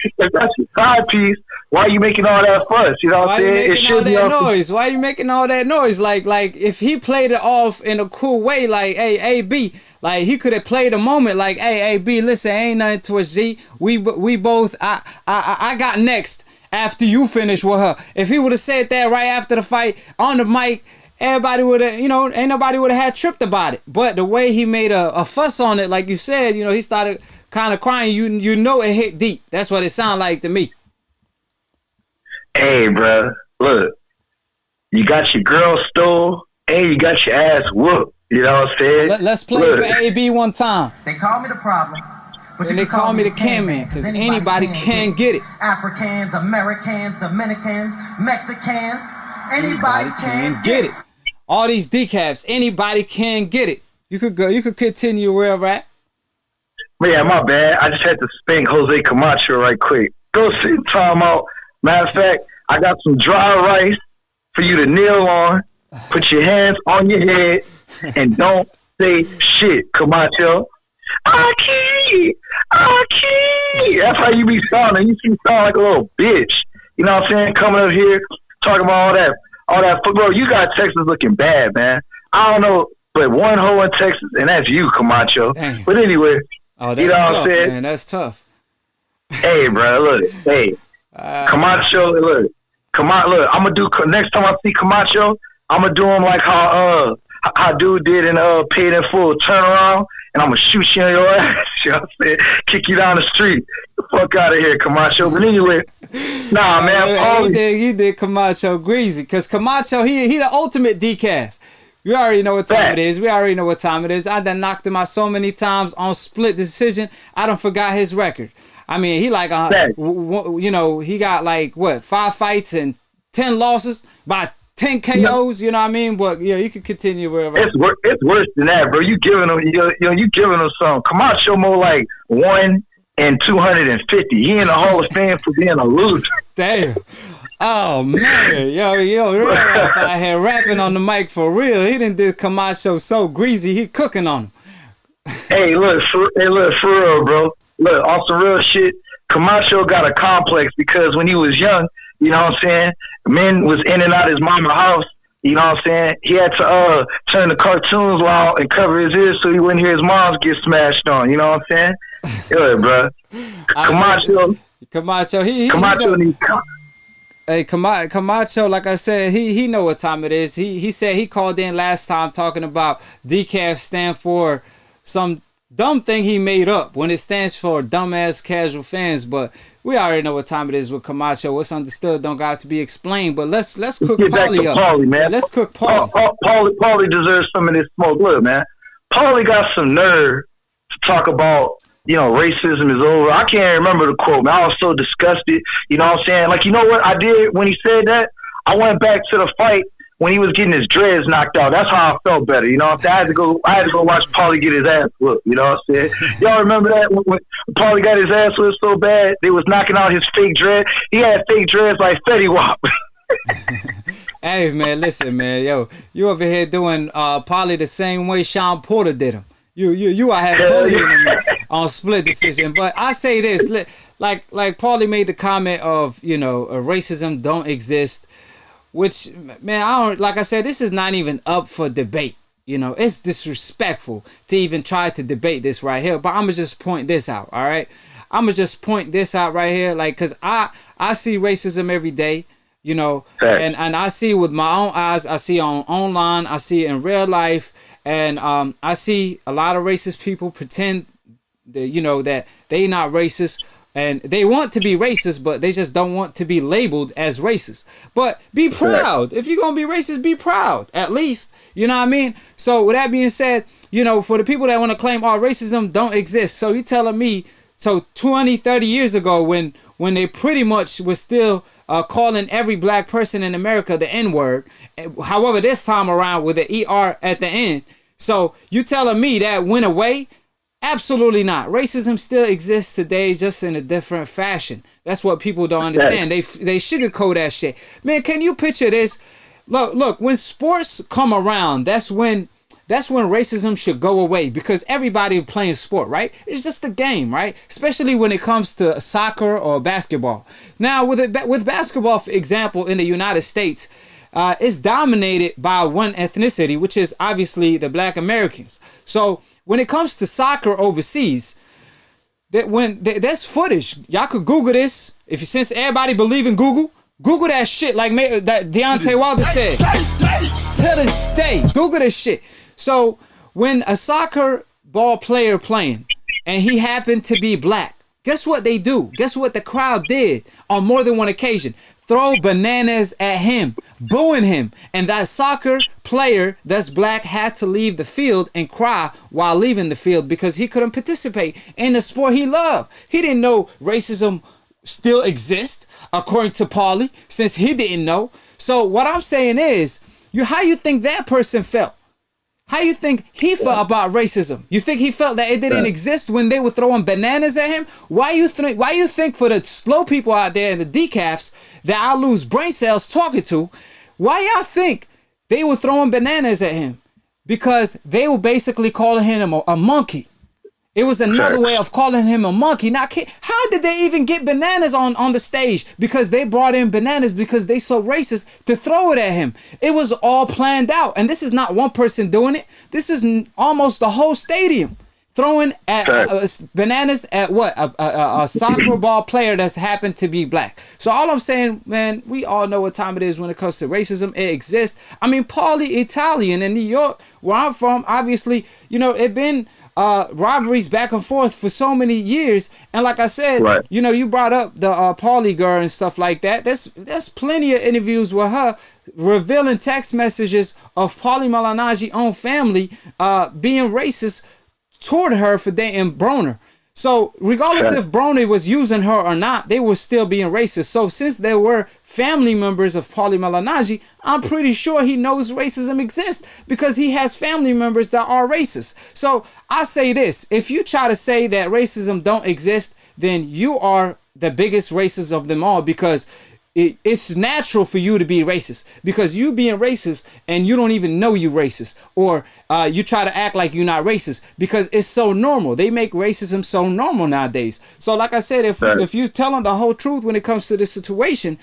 your side piece, why are you making all that fuss? You know what I'm saying? It should be noise. Why are you making all that noise? Like if he played it off in a cool way, like, hey, AB, like he could have played a moment like, hey, AB, listen, ain't nothing to a G. We both, I got next after you finish with her. If he would have said that right after the fight on the mic, everybody would have, ain't nobody would have had tripped about it. But the way he made a fuss on it, like you said, he started kind of crying. You know it hit deep. That's what it sounded like to me. Hey, bro, look, you got your girl stole and you got your ass whooped. You know what I'm saying? Let's play for AB one time. They call me the problem. But and they call me the Can Man, because anybody can get it. Africans, Americans, Dominicans, Mexicans, anybody can get it. All these decaps, anybody can get it. You could continue, Real Rap. Yeah, my bad. I just had to spank Jose Camacho right quick. Go sit in timeout. Matter of fact, I got some dry rice for you to kneel on. Put your hands on your head and don't say shit, Camacho. AKHi! That's how you be sounding. You sound like a little bitch. You know what I'm saying? Coming up here, talking about all that football. You got Texas looking bad, man. I don't know, but one hoe in Texas, and that's you, Camacho. Dang. But anyway, that's you know tough, what I'm saying? Man, that's tough. Hey, bro, look, hey, Camacho, look, look, I'm gonna do next time I see Camacho, I'm gonna do him like how dude did in Paid in Full, turn around and I'm gonna shoot you in your ass. You know what I'm saying? Kick you down the street. The fuck out of here, Camacho. But anyway, nah, man, Paulie. You did Camacho greasy, cause Camacho he the ultimate decaf. We already know what time it is. I done knocked him out so many times on split decision. I done forgot his record. I mean, he like, you know, he got like, what, 5 fights and 10 losses by 10 KOs, you know what I mean? But, yeah, you can continue wherever. It's worse than that, bro. You giving him some. Camacho more like 1 in 250. He in the Hall of Fame for being a loser. Damn. Oh, man. Yo, real rap out here rapping on the mic for real. He done did Camacho so greasy, he cooking on him. Hey, look, for real, bro. Look, on some real shit, Camacho got a complex because when he was young, you know what I'm saying, men was in and out his mama's house, you know what I'm saying, he had to turn the cartoons loud and cover his ears so he wouldn't hear his moms get smashed on, you know what I'm saying? Yeah, bro. Camacho, Hey, Camacho, like I said, he know what time it is. He said he called in last time talking about decaf stand for some dumb thing he made up when it stands for dumbass casual fans, but we already know what time it is with Camacho. What's understood don't got to be explained. But let's cook Paulie up. Paulie, man. Let's cook Paulie. Paulie deserves some of this smoke. Look, man. Paulie got some nerve to talk about, you know, racism is over. I can't remember the quote, man. I was so disgusted. You know what I'm saying? Like, you know what I did when he said that? I went back to the fight when he was getting his dreads knocked out. That's how I felt better. You know what I'm saying? I had to go watch Paulie get his ass whooped. You know what I'm saying? Y'all remember that when Paulie got his ass whooped so bad they was knocking out his fake dread? He had fake dreads like Fetty Wap. Hey, man, listen, man. Yo, you over here doing Paulie the same way Sean Porter did him. You are having bullying him on split decision. But I say this, like Paulie made the comment of, you know, racism don't exist. Which, man, I don't, like I said, this is not even up for debate. You know, it's disrespectful to even try to debate this right here. But I'm going to just point this out, all right? I'm going to just point this out right here. Like, because I see racism every day, you know, and I see with my own eyes. I see online. I see it in real life. And I see a lot of racist people pretend that, you know, that they not racist. And they want to be racist, but they just don't want to be labeled as racist. But be proud. If you're going to be racist, be proud, at least. You know what I mean? So with that being said, you know, for the people that want to claim, oh, racism don't exist. So you're telling me, so 20, 30 years ago when they pretty much was still calling every black person in America the N-word. However, this time around with the ER at the end. So you telling me that went away? Absolutely not. Racism still exists today, just in a different fashion. That's what people don't understand. They sugarcoat that shit. Man, can you picture this? Look, when sports come around, that's when racism should go away, because everybody playing sport, right? It's just a game, right? Especially when it comes to soccer or basketball. Now, with basketball, for example, in the United States, it's dominated by one ethnicity, which is obviously the Black Americans. So when it comes to soccer overseas, there's footage. Y'all could Google this. Since everybody believe in Google that shit like that Deontay Wilder said. To this day, Google this shit. So when a soccer ball player playing and he happened to be black, guess what they do? Guess what the crowd did on more than one occasion? Throw bananas at him, booing him. And that soccer player that's black had to leave the field and cry while leaving the field because he couldn't participate in the sport he loved. He didn't know racism still exists, according to Paulie, since he didn't know. So what I'm saying is, how you think that person felt? How you think he felt about racism? You think he felt that it didn't exist when they were throwing bananas at him? Why you think for the slow people out there and the decafs that I lose brain cells talking to, why y'all think they were throwing bananas at him? Because they were basically calling him a monkey. It was another way of calling him a monkey. Now, how did they even get bananas on the stage? Because they brought in bananas because they so racist to throw it at him. It was all planned out. And this is not one person doing it. This is almost the whole stadium throwing at bananas at what a soccer ball player that's happened to be black. So all I'm saying, man, we all know what time it is when it comes to racism. It exists. I mean, Paulie Italian in New York, where I'm from, obviously, you know, it been rivalries back and forth for so many years. And like I said, you know, you brought up the Paulie girl and stuff like that. There's plenty of interviews with her revealing text messages of Paulie Malignaggi's own family being racist toward her for dating Broner. So regardless if Broner was using her or not, they were still being racist. So since they were family members of Paulie Malignaggi, I'm pretty sure he knows racism exists because he has family members that are racist. So I say this, if you try to say that racism don't exist, then you are the biggest racist of them all, because it's natural for you to be racist, because you being racist and you don't even know you racist, or you try to act like you're not racist because it's so normal. They make racism so normal nowadays. So like I said, if you're telling the whole truth when it comes to this situation,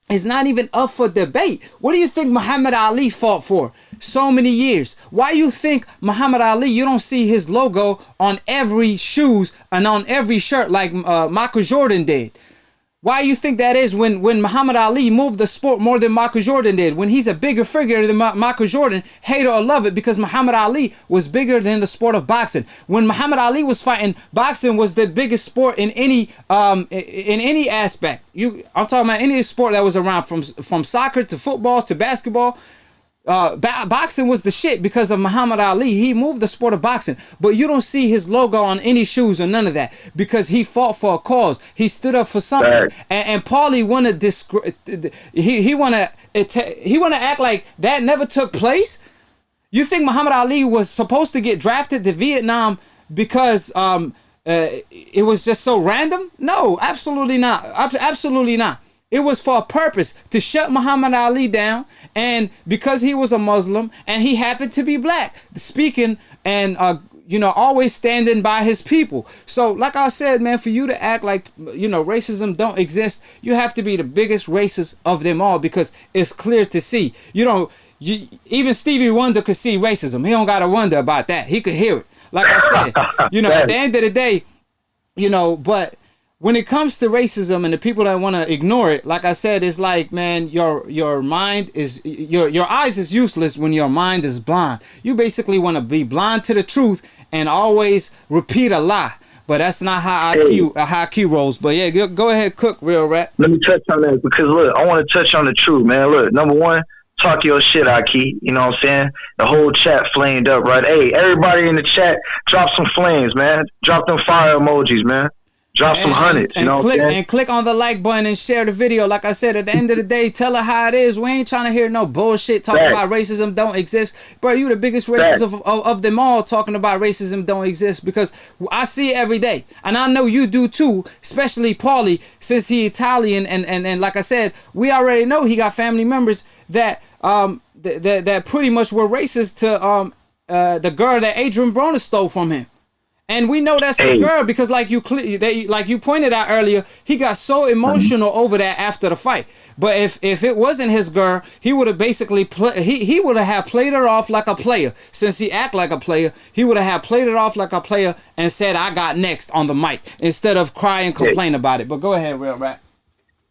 it's not even up for debate. What do you think Muhammad Ali fought for so many years? Why you think Muhammad Ali, you don't see his logo on every shoes and on every shirt like Michael Jordan did? Why you think that is when Muhammad Ali moved the sport more than Michael Jordan did? When he's a bigger figure than Michael Jordan, hate it or love it, because Muhammad Ali was bigger than the sport of boxing. When Muhammad Ali was fighting, boxing was the biggest sport in any aspect. I'm talking about any sport that was around, from soccer to football to basketball. Boxing was the shit because of Muhammad Ali. He moved the sport of boxing, but you don't see his logo on any shoes or none of that, because he fought for a cause. He stood up for something. And Paulie he wanna act like that never took place. You think Muhammad Ali was supposed to get drafted to Vietnam because it was just so random? No, absolutely not. Absolutely not. It was for a purpose, to shut Muhammad Ali down, and because he was a Muslim and he happened to be black, speaking and always standing by his people. So like I said, man, for you to act like, racism don't exist, you have to be the biggest racist of them all, because it's clear to see. Even Stevie Wonder could see racism. He don't gotta wonder about that. He could hear it. Like I said, at the end of the day, but when it comes to racism and the people that want to ignore it, like I said, it's like, man, your mind is, your eyes is useless when your mind is blind. You basically want to be blind to the truth and always repeat a lie. But that's not how IQ rolls. But yeah, go ahead, cook, real rap. Let me touch on that, because look, I want to touch on the truth, man. Look, number one, talk your shit, Aki. You know what I'm saying? The whole chat flamed up, right? Hey, everybody in the chat, drop some flames, man. Drop them fire emojis, man. Drop some hundreds, and click on the like button and share the video. Like I said, at the end of the day, tell her how it is. We ain't trying to hear no bullshit talking about racism don't exist. Bro, you the biggest racist of them all, talking about racism don't exist, because I see it every day. And I know you do too, especially Paulie, since he Italian. And like I said, we already know he got family members that that pretty much were racist to the girl that Adrian Broner stole from him. And we know that's his girl, because like you pointed out earlier, he got so emotional over that after the fight. But if it wasn't his girl, he would have basically he would have played her off like a player. Since he act like a player, he would have played it off like a player and said, "I got next" on the mic, instead of cry and complain about it. But go ahead, real rap.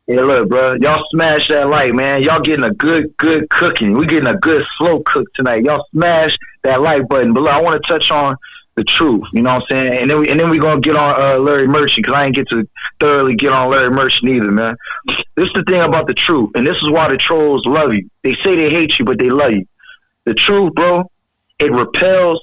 Yeah, look, bro, y'all smash that like, man. Y'all getting a good cooking. We getting a good slow cook tonight. Y'all smash that like button. But look, I want to touch on the truth, you know what I'm saying? And then we gonna get on Larry Merchant, because I ain't get to thoroughly get on Larry Merchant either, man. This is the thing about the truth, and this is why the trolls love you. They say they hate you, but they love you. The truth, bro, it repels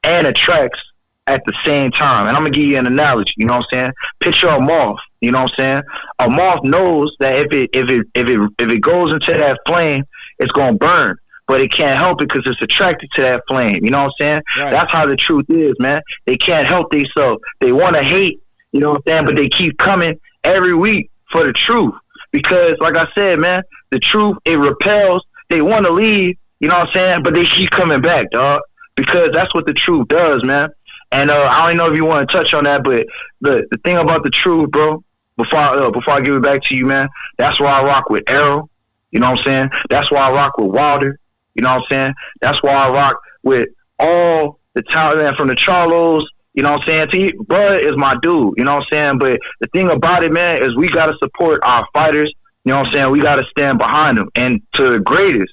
and attracts at the same time. And I'm gonna give you an analogy, you know what I'm saying? Picture a moth, you know what I'm saying? A moth knows that if it goes into that flame, it's gonna burn. But it can't help it because it's attracted to that flame. You know what I'm saying? Right. That's how the truth is, man. They can't help themselves. They want to hate, you know what I'm saying? But they keep coming every week for the truth. Because, like I said, man, the truth, it repels. They want to leave, you know what I'm saying? But they keep coming back, dog. Because that's what the truth does, man. And I don't know if you want to touch on that, but the thing about the truth, bro, before I give it back to you, man, that's why I rock with Errol. You know what I'm saying? That's why I rock with Wilder. You know what I'm saying? That's why I rock with all the talent, man, from the Charlos You know what I'm saying? Bud is my dude. You know what I'm saying? But the thing about it, man, is we got to support our fighters. You know what I'm saying? We got to stand behind them. And to the greatest,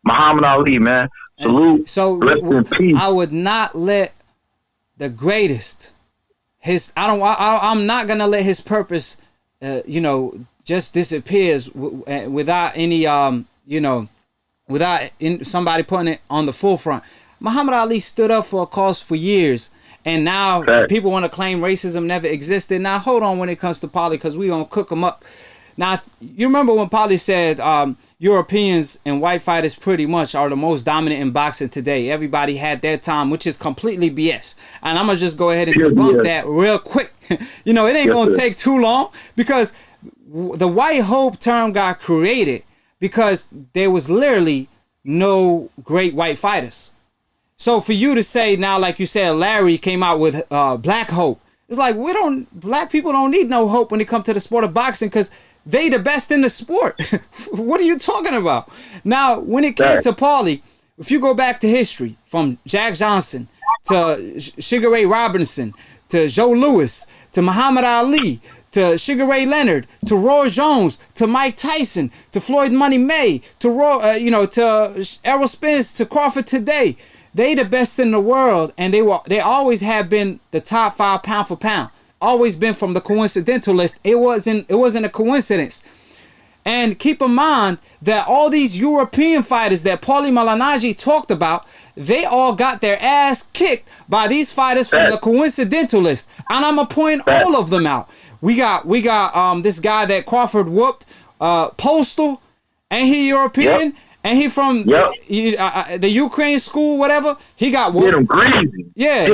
Muhammad Ali, man. Salute. So rest in peace. I would not let the greatest I'm not gonna let his purpose, just disappears without any without somebody putting it on the forefront. Muhammad Ali stood up for a cause for years, and now people want to claim racism never existed. Now hold on when it comes to Paulie, because we gonna cook them up. Now you remember when Paulie said Europeans and white fighters pretty much are the most dominant in boxing today. Everybody had their time, which is completely BS. And I'm gonna just go ahead and debunk that real quick. It ain't gonna take too long, because the white hope term got created because there was literally no great white fighters. So for you to say now, like you said, Larry came out with black hope. It's like black people don't need no hope when it comes to the sport of boxing, because they the best in the sport. What are you talking about? Now, when it came to Paulie, if you go back to history, from Jack Johnson to Sugar Ray Robinson to Joe Louis to Muhammad Ali to Sugar Ray Leonard to Roy Jones to Mike Tyson to Floyd Money May to to Errol Spence to Crawford today, they the best in the world, and they always have been the top 5 pound for pound. Always been from the coincidental list. It wasn't a coincidence. And keep in mind that all these European fighters that Paulie Malignaggi talked about, they all got their ass kicked by these fighters from the coincidental list. And I'm gonna point all of them out. We got this guy that Crawford whooped, Postal, and he European. Yep. And he from the Ukraine school, whatever. He got whooped. Did him greasy. Yeah, he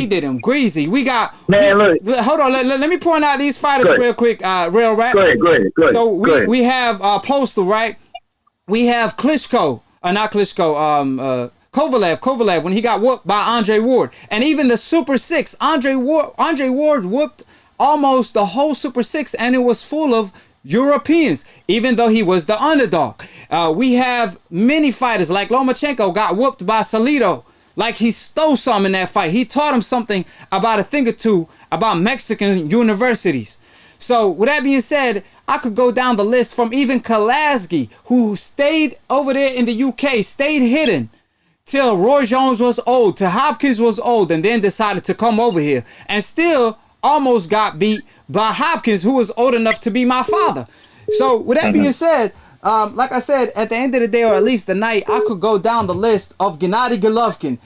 did him greasy. Look. Hold on. Let me point out these fighters real quick. Real rap. Go ahead. So we have Postal, right? We have Klitschko, not Klitschko. Kovalev when he got whooped by Andre Ward, and even the Super Six. Andre Ward whooped almost the whole Super Six, and it was full of Europeans, even though he was the underdog. We have many fighters like Lomachenko got whooped by Salido, like he stole some in that fight. He taught him something about a thing or two about Mexican universities. So with that being said, I could go down the list from even Kalasky, who stayed over there in the UK, stayed hidden till Roy Jones was old, till Hopkins was old, and then decided to come over here, and still almost got beat by Hopkins, who was old enough to be my father. So with that being said, like I said, at the end of the day, or at least the night, I could go down the list of Gennady Golovkin,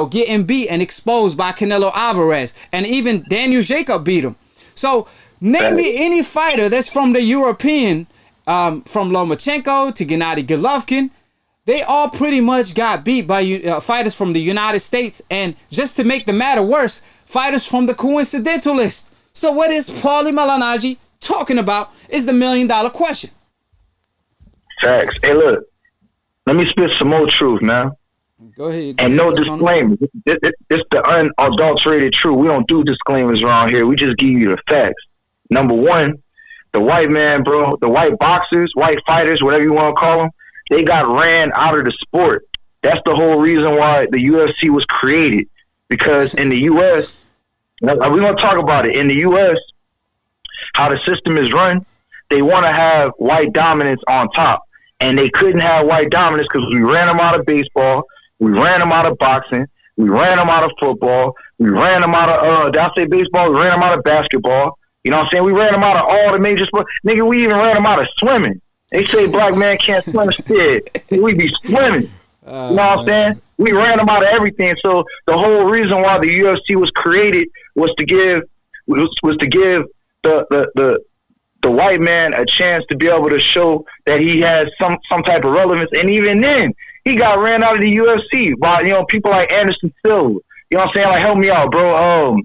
getting beat and exposed by Canelo Alvarez, and even Daniel Jacob beat him. So name me any fighter that's from the European, from Lomachenko to Gennady Golovkin. They all pretty much got beat by fighters from the United States, and just to make the matter worse, fighters from the coincidental list. So what is Paulie Malignaggi talking about is the $1 million question. Facts. Hey, look, let me spit some more truth, man. Go ahead. And no disclaimers. It's the unadulterated truth. We don't do disclaimers around here. We just give you the facts. Number one, the white man, bro, the white boxers, white fighters, whatever you want to call them, they got ran out of the sport. That's the whole reason why the UFC was created. Because in the U.S., we're going to talk about it. In the U.S., how the system is run, they want to have white dominance on top. And they couldn't have white dominance because we ran them out of baseball, we ran them out of boxing, we ran them out of football, we ran them out of, did I say baseball? We ran them out of basketball. You know what I'm saying? We ran them out of all the major sports. Nigga, we even ran them out of swimming. They say black man can't swim instead. We be swimming. You know what I'm saying? We ran them out of everything. So the whole reason why the UFC was created was to give the white man a chance to be able to show that he has some type of relevance. And even then, he got ran out of the UFC by people like Anderson Silva. You know what I'm saying? Like, help me out, bro.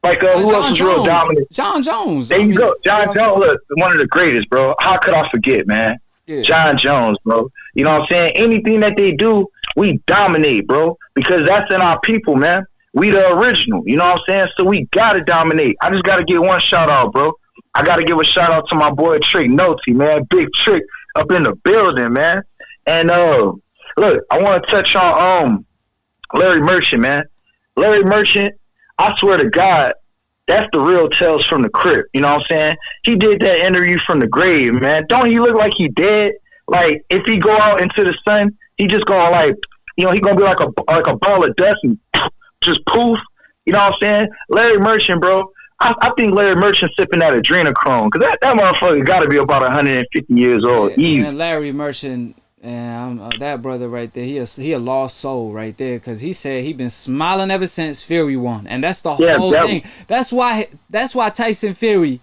Who else is real dominant? John Jones. There you go. John Jones, look, one of the greatest, bro. How could I forget, man? Yeah. John Jones, bro. You know what I'm saying? Anything that they do, we dominate, bro. Because that's in our people, man. We the original. You know what I'm saying? So we got to dominate. I just got to give one shout out, bro. I got to give a shout out to my boy Trick Noty, man. Big Trick up in the building, man. And look, I want to touch on Larry Merchant, man. Larry Merchant, I swear to God, that's the real Tales from the Crypt. You know what I'm saying? He did that interview from the grave, man. Don't he look like he dead? Like, if he go out into the sun, he just gonna, like, you know, he gonna be like a ball of dust and just poof. You know what I'm saying? Larry Merchant, bro. I think Larry Merchant sipping that adrenochrome, because that motherfucker got to be about 150 years old. Yeah, man, Larry Merchant, and that brother right there, he a lost soul right there, because he said he been smiling ever since Fury won, and that's the whole thing. That's why Tyson Fury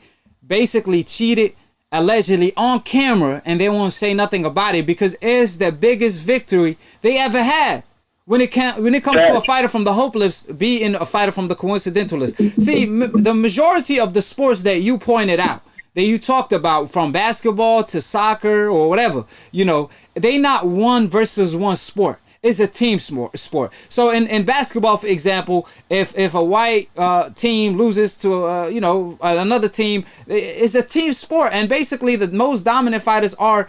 basically cheated allegedly on camera, and they won't say nothing about it because it's the biggest victory they ever had. When it comes to a fighter from the hopeless, beating a fighter from the coincidentalist. See, the majority of the sports that you pointed out, that you talked about, from basketball to soccer or whatever, you know, they not one versus one sport. It's a team sport. So in basketball, for example, if a white team loses to another team, it's a team sport, and basically the most dominant fighters are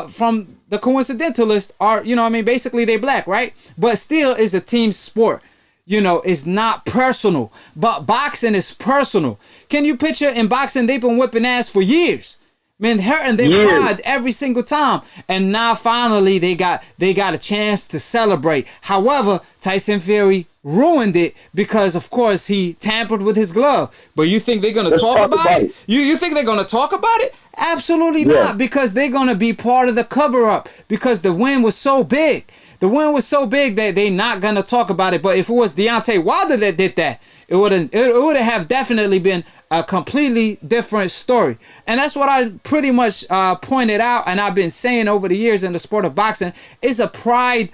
from the coincidentalists are, you know what I mean, basically they black, right? But still it's a team sport. You know, it's not personal. But boxing is personal. Can you picture in boxing, they've been whipping ass for years. Man, hurting their pride every single time. And now finally they got a chance to celebrate. However, Tyson Fury ruined it because, of course, he tampered with his glove. But you think they're going to talk about it? You think they're going to talk about it? Absolutely not, because they're going to be part of the cover-up, because the win was so big. The win was so big that they're not going to talk about it. But if it was Deontay Wilder that did that, it would have definitely been a completely different story. And that's what I pretty much pointed out, and I've been saying over the years in the sport of boxing. It's a pride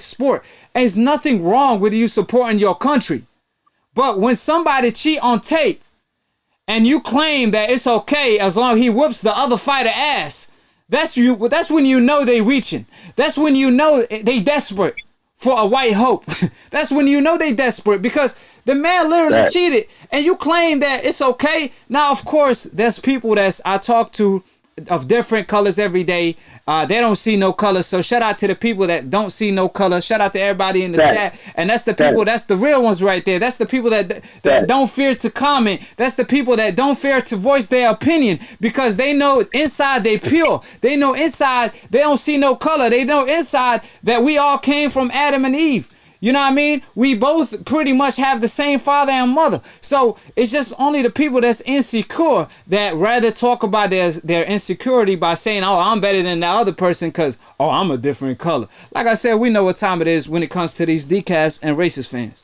sport. And there's nothing wrong with you supporting your country. But when somebody cheat on tape and you claim that it's okay as long as he whoops the other fighter ass, that's when you know they reaching. That's when you know they desperate for a white hope. That's when you know they desperate, because the man literally cheated, and you claim that it's okay. Now, of course, there's people I talk to of different colors every day. They don't see no color. So shout out to the people that don't see no color. Shout out to everybody in the chat. And that's the people, that's the real ones right there. That's the people that don't fear to comment. That's the people that don't fear to voice their opinion, because they know inside they pure. They know inside they don't see no color. They know inside that we all came from Adam and Eve. You know what I mean? We both pretty much have the same father and mother. So it's just only the people that's insecure that rather talk about their insecurity by saying, oh, I'm better than that other person because, oh, I'm a different color. Like I said, we know what time it is when it comes to these decast and racist fans.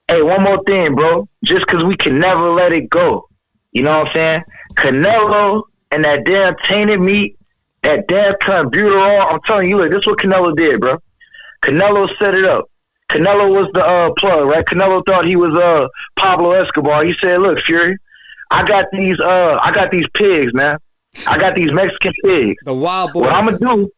Hey, one more thing, bro. Just because we can never let it go. You know what I'm saying? Canelo and that damn tainted meat, that damn clenbuterol. I'm telling you, look, this is what Canelo did, bro. Canelo set it up. Canelo was the plug, right? Canelo thought he was Pablo Escobar. He said, "Look, Fury, I got these pigs, man. I got these Mexican pigs. The wild boars. What I'm gonna do,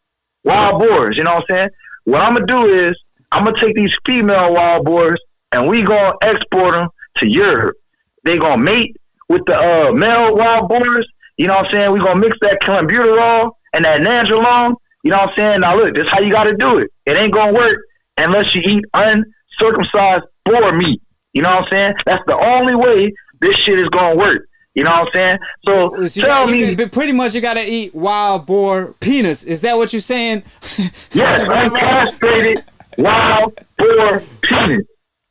wild boars. You know what I'm saying? What I'm gonna do is I'm gonna take these female wild boars and we gonna export them to Europe. They gonna mate with the male wild boars. You know what I'm saying? We gonna mix that clenbuterol and that nandrolone. You know what I'm saying? Now look, this is how you gotta do it. It ain't gonna work unless you eat uncircumcised boar meat. You know what I'm saying? That's the only way this shit is gonna work. You know what I'm saying? So tell me, pretty much you gotta eat wild boar penis. Is that what you're saying? Yes, uncastrated wild boar penis.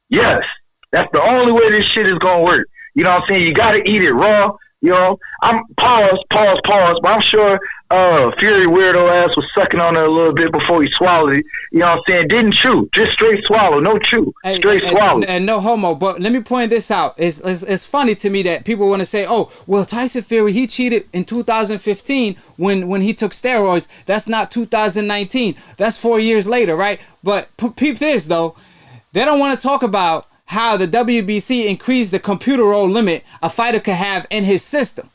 Yes, that's the only way this shit is gonna work. You know what I'm saying? You gotta eat it raw. You know, I'm pause, but I'm sure Fury weirdo ass was sucking on it a little bit before he swallowed it. You know what I'm saying? Didn't chew, just straight swallow, no chew, straight swallow. And no homo. But let me point this out. It's funny to me that people want to say, oh, well, Tyson Fury, he cheated in 2015 when he took steroids. That's not 2019. That's 4 years later, right? But peep this though, they don't want to talk about how the WBC increased the computerol limit a fighter could have in his system.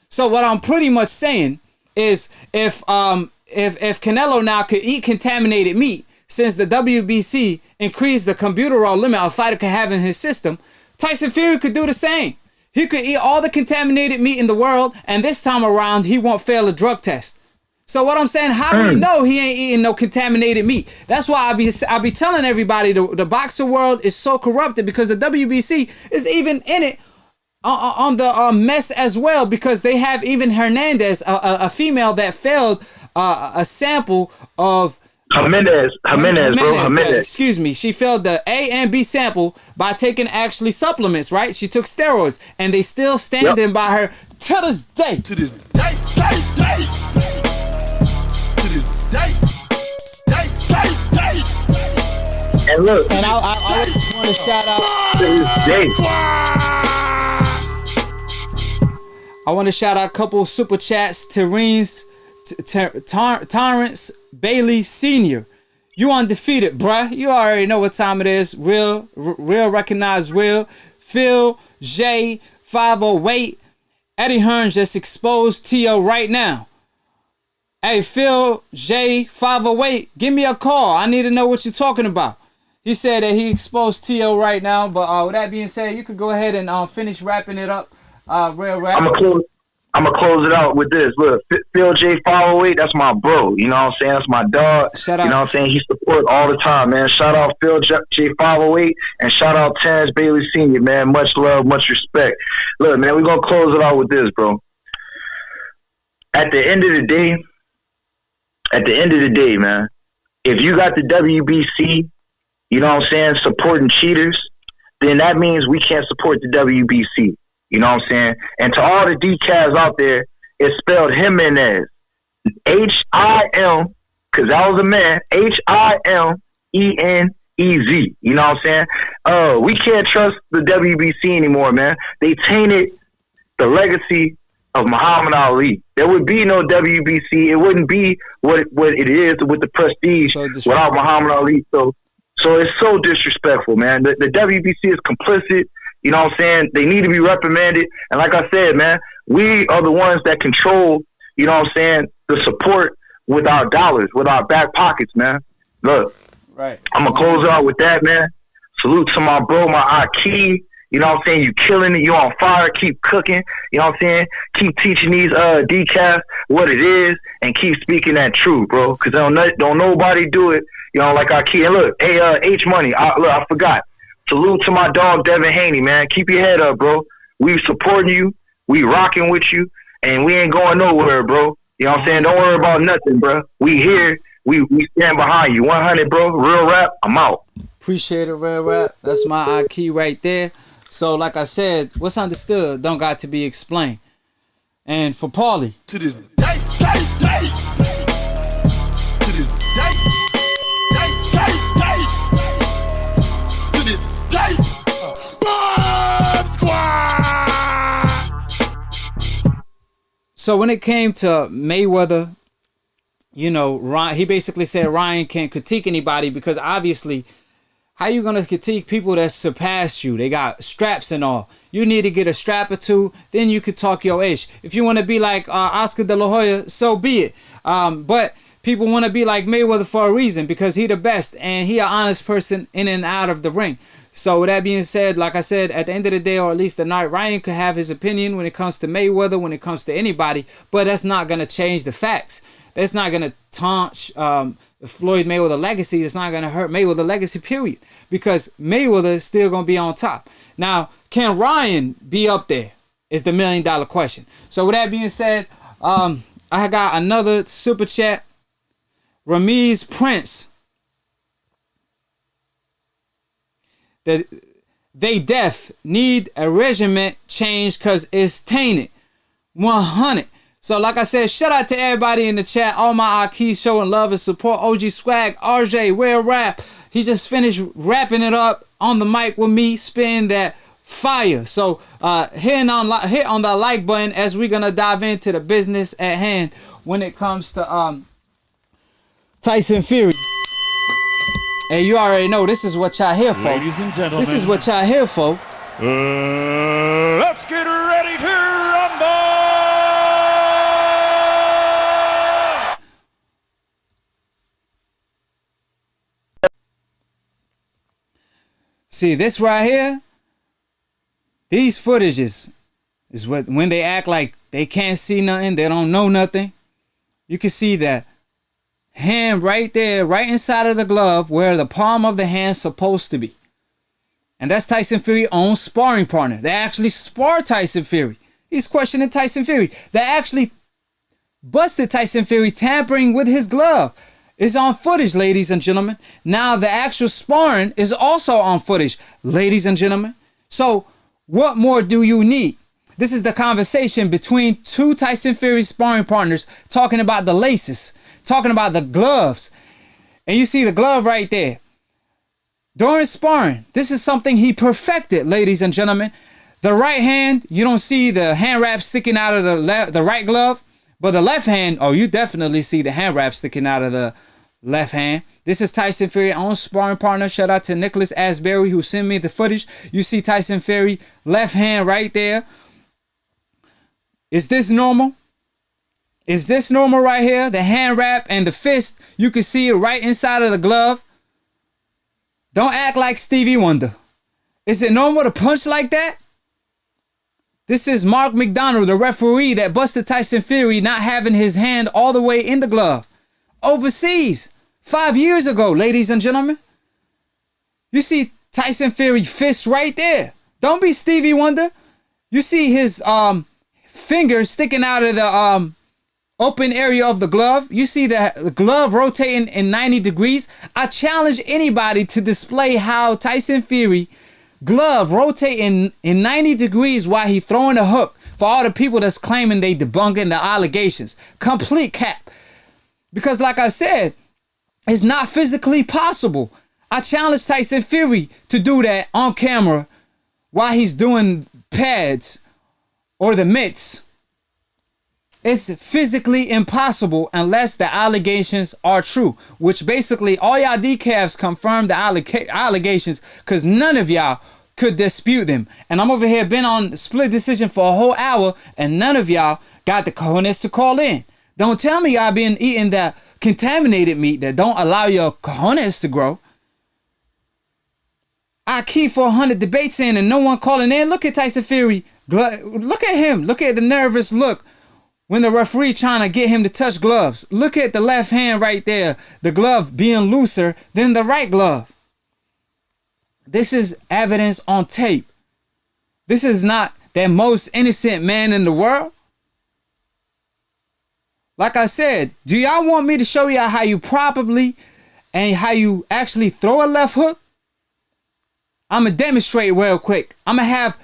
So what I'm pretty much saying is if Canelo now could eat contaminated meat, since the WBC increased the computerol limit a fighter could have in his system, Tyson Fury could do the same. He could eat all the contaminated meat in the world, and this time around he won't fail a drug test. So what I'm saying, how do we know he ain't eating no contaminated meat? That's why I be telling everybody the boxer world is so corrupted because the WBC is even in it on the mess as well, because they have even Hernandez, a female that failed a sample of Jimenez, bro. Excuse me. She failed the A and B sample by taking actually supplements, right? She took steroids, and they still standing by her to this day. To this day. To this day. And look, and I want to shout out. To this day. I want to shout out a couple super chats. Torrance Bailey Sr. You undefeated, bruh. You already know what time it is. Real recognized real. Phil J 508. Eddie Hearns just exposed T.O. right now. Hey, Phil J 508, give me a call. I need to know what you're talking about. He said that he exposed T.O. right now, but with that being said, you could go ahead and finish wrapping it up. Real rap. I'm gonna close it out with this. Look, Phil J 508, that's my bro. You know what I'm saying? That's my dog. Shout out. You know what I'm saying? He support all the time, man. Shout out Phil J 508 and shout out Terrence Bailey Sr., man. Much love, much respect. Look, man, we're gonna close it out with this, bro. At the end of the day, man, if you got the WBC, you know what I'm saying, supporting cheaters, then that means we can't support the WBC. You know what I'm saying? And to all the decals out there, it's spelled Jimenez. H-I-M, because I was a man, H-I-M-E-N-E-Z. You know what I'm saying? We can't trust the WBC anymore, man. They tainted the legacy of Muhammad Ali. There would be no WBC. It wouldn't be what it is with the prestige without Muhammad Ali. So it's so disrespectful, man. The WBC is complicit. You know what I'm saying? They need to be reprimanded. And like I said, man, we are the ones that control, you know what I'm saying, the support with our dollars, with our back pockets, man. Look, right. I'm going to close out with that, man. Salute to my bro, my AKHi. You know what I'm saying? You killing it. You on fire. Keep cooking. You know what I'm saying? Keep teaching these decaf what it is and keep speaking that truth, bro. Because don't nobody do it, you know, like AKHi. And look, hey, H-Money, I forgot. Salute to my dog, Devin Haney, man. Keep your head up, bro. We supporting you. We rocking with you. And we ain't going nowhere, bro. You know what I'm saying? Don't worry about nothing, bro. We here. We stand behind you. 100, bro. Real rap. I'm out. Appreciate it, real rap. That's my AKHi right there. So, like I said, what's understood don't got to be explained. And for Paulie. To this day. To this day. So when it came to Mayweather, you know, Ryan, he basically said Ryan can't critique anybody because obviously, how you gonna critique people that surpass you? They got straps and all. You need to get a strap or two, then you could talk your ish. If you want to be like Oscar De La Hoya, so be it. But people want to be like Mayweather for a reason because he the best and he an honest person in and out of the ring. So with that being said, like I said, at the end of the day, or at least the night, Ryan could have his opinion when it comes to Mayweather, when it comes to anybody, but that's not going to change the facts. That's not going to taunt Floyd Mayweather legacy. It's not going to hurt Mayweather legacy, period. Because Mayweather is still going to be on top. Now, can Ryan be up there is the $1 million question. So with that being said, I got another super chat. Ramiz Prince. They def need a regiment change because it's tainted. 100. So like I said, shout out to everybody in the chat. All my AKHi showing love and support. OG Swag, RJ, Real Rap. He just finished wrapping it up on the mic with me, spitting that fire. So hit on the like button as we're going to dive into the business at hand when it comes to Tyson Fury. Hey, you already know this is what y'all here for. Ladies and gentlemen. This is what y'all here for. Let's get ready to rumble! See, this right here, these footages is what when they act like they can't see nothing, they don't know nothing. you can see that hand right there, right inside of the glove where the palm of the hand's supposed to be. And that's Tyson Fury's own sparring partner. They actually sparred Tyson Fury. He's questioning Tyson Fury. They actually busted Tyson Fury tampering with his glove. It's on footage, ladies and gentlemen. Now the actual sparring is also on footage, ladies and gentlemen. So what more do you need? This is the conversation between two Tyson Fury sparring partners talking about the laces, talking about the gloves. And you see the glove right there. During sparring, this is something he perfected, ladies and gentlemen. The right hand, you don't see the hand wrap sticking out of the right glove. But the left hand, oh, you definitely see the hand wrap sticking out of the left hand. This is Tyson Fury's own sparring partner. Shout out to Nicholas Asberry who sent me the footage. You see Tyson Fury left hand right there. Is this normal? Is this normal right here? The hand wrap and the fist, you can see it right inside of the glove. Don't act like Stevie Wonder. Is it normal to punch like that? This is Mark McDonald, the referee that busted Tyson Fury not having his hand all the way in the glove. Overseas, 5 years ago, ladies and gentlemen. You see Tyson Fury fist right there. Don't be Stevie Wonder. You see his fingers sticking out of the open area of the glove. You see the glove rotating in 90 degrees. I challenge anybody to display how Tyson Fury glove rotating in 90 degrees while he throwing a hook for all the people that's claiming they debunking the allegations. Complete cap. Because like I said, it's not physically possible. I challenge Tyson Fury to do that on camera while he's doing pads or the mitts. It's physically impossible unless the allegations are true, which basically all y'all decafs confirm the allegations because none of y'all could dispute them. And I'm over here been on split decision for a whole hour and none of y'all got the cojones to call in. Don't tell me y'all been eating that contaminated meat that don't allow your cojones to grow. I keep 400 debates in and no one calling in. Look at Tyson Fury. Look at him. Look at the nervous look when the referee trying to get him to touch gloves. Look at the left hand right there. The glove being looser than the right glove. This is evidence on tape. This is not that most innocent man in the world. Like I said, do y'all want me to show y'all how you properly and how you actually throw a left hook? I'm going to demonstrate real quick. I'm going to have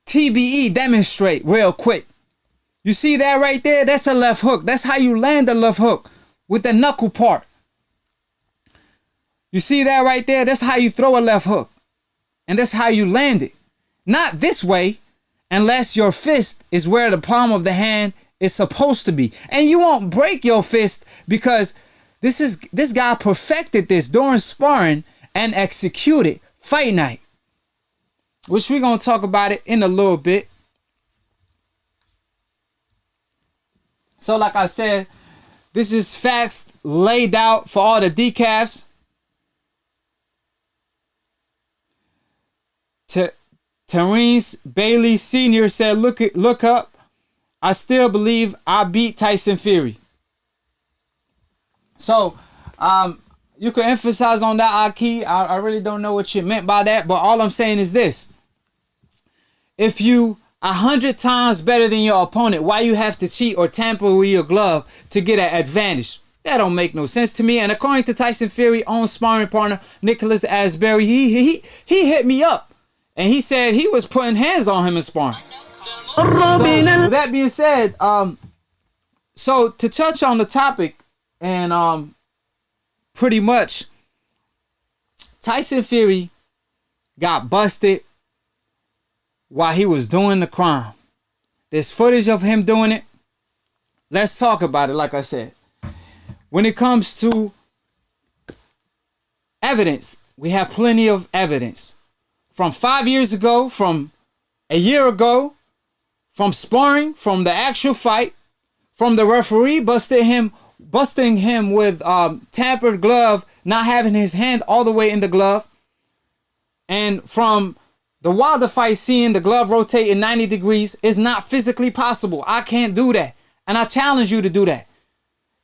TBE demonstrate real quick. You see that right there? That's a left hook. That's how you land a left hook with the knuckle part. You see that right there? That's how you throw a left hook. And that's how you land it. Not this way unless your fist is where the palm of the hand is supposed to be. And you won't break your fist because this guy perfected this during sparring and executed fight night. Which we're going to talk about it in a little bit. So like I said, this is facts laid out for all the decafs. Terrence Bailey Sr. said, look up. I still believe I beat Tyson Fury. So, you can emphasize on that, AKHi. I really don't know what you meant by that, but all I'm saying is this. If you 100 times better than your opponent, why you have to cheat or tamper with your glove to get an advantage? That don't make no sense to me. And according to Tyson Fury's own sparring partner, Nicholas Asberry, he hit me up. And he said he was putting hands on him in sparring. So, with that being said, so to touch on the topic, and pretty much Tyson Fury got busted while he was doing the crime. There's footage of him doing it. Let's talk about it. Like I said, when it comes to evidence, we have plenty of evidence from 5 years ago, from a year ago, from sparring, from the actual fight, from the referee busting him with tampered glove, not having his hand all the way in the glove, and from the Wilder fight, seeing the glove rotate in 90 degrees is not physically possible. I can't do that. And I challenge you to do that.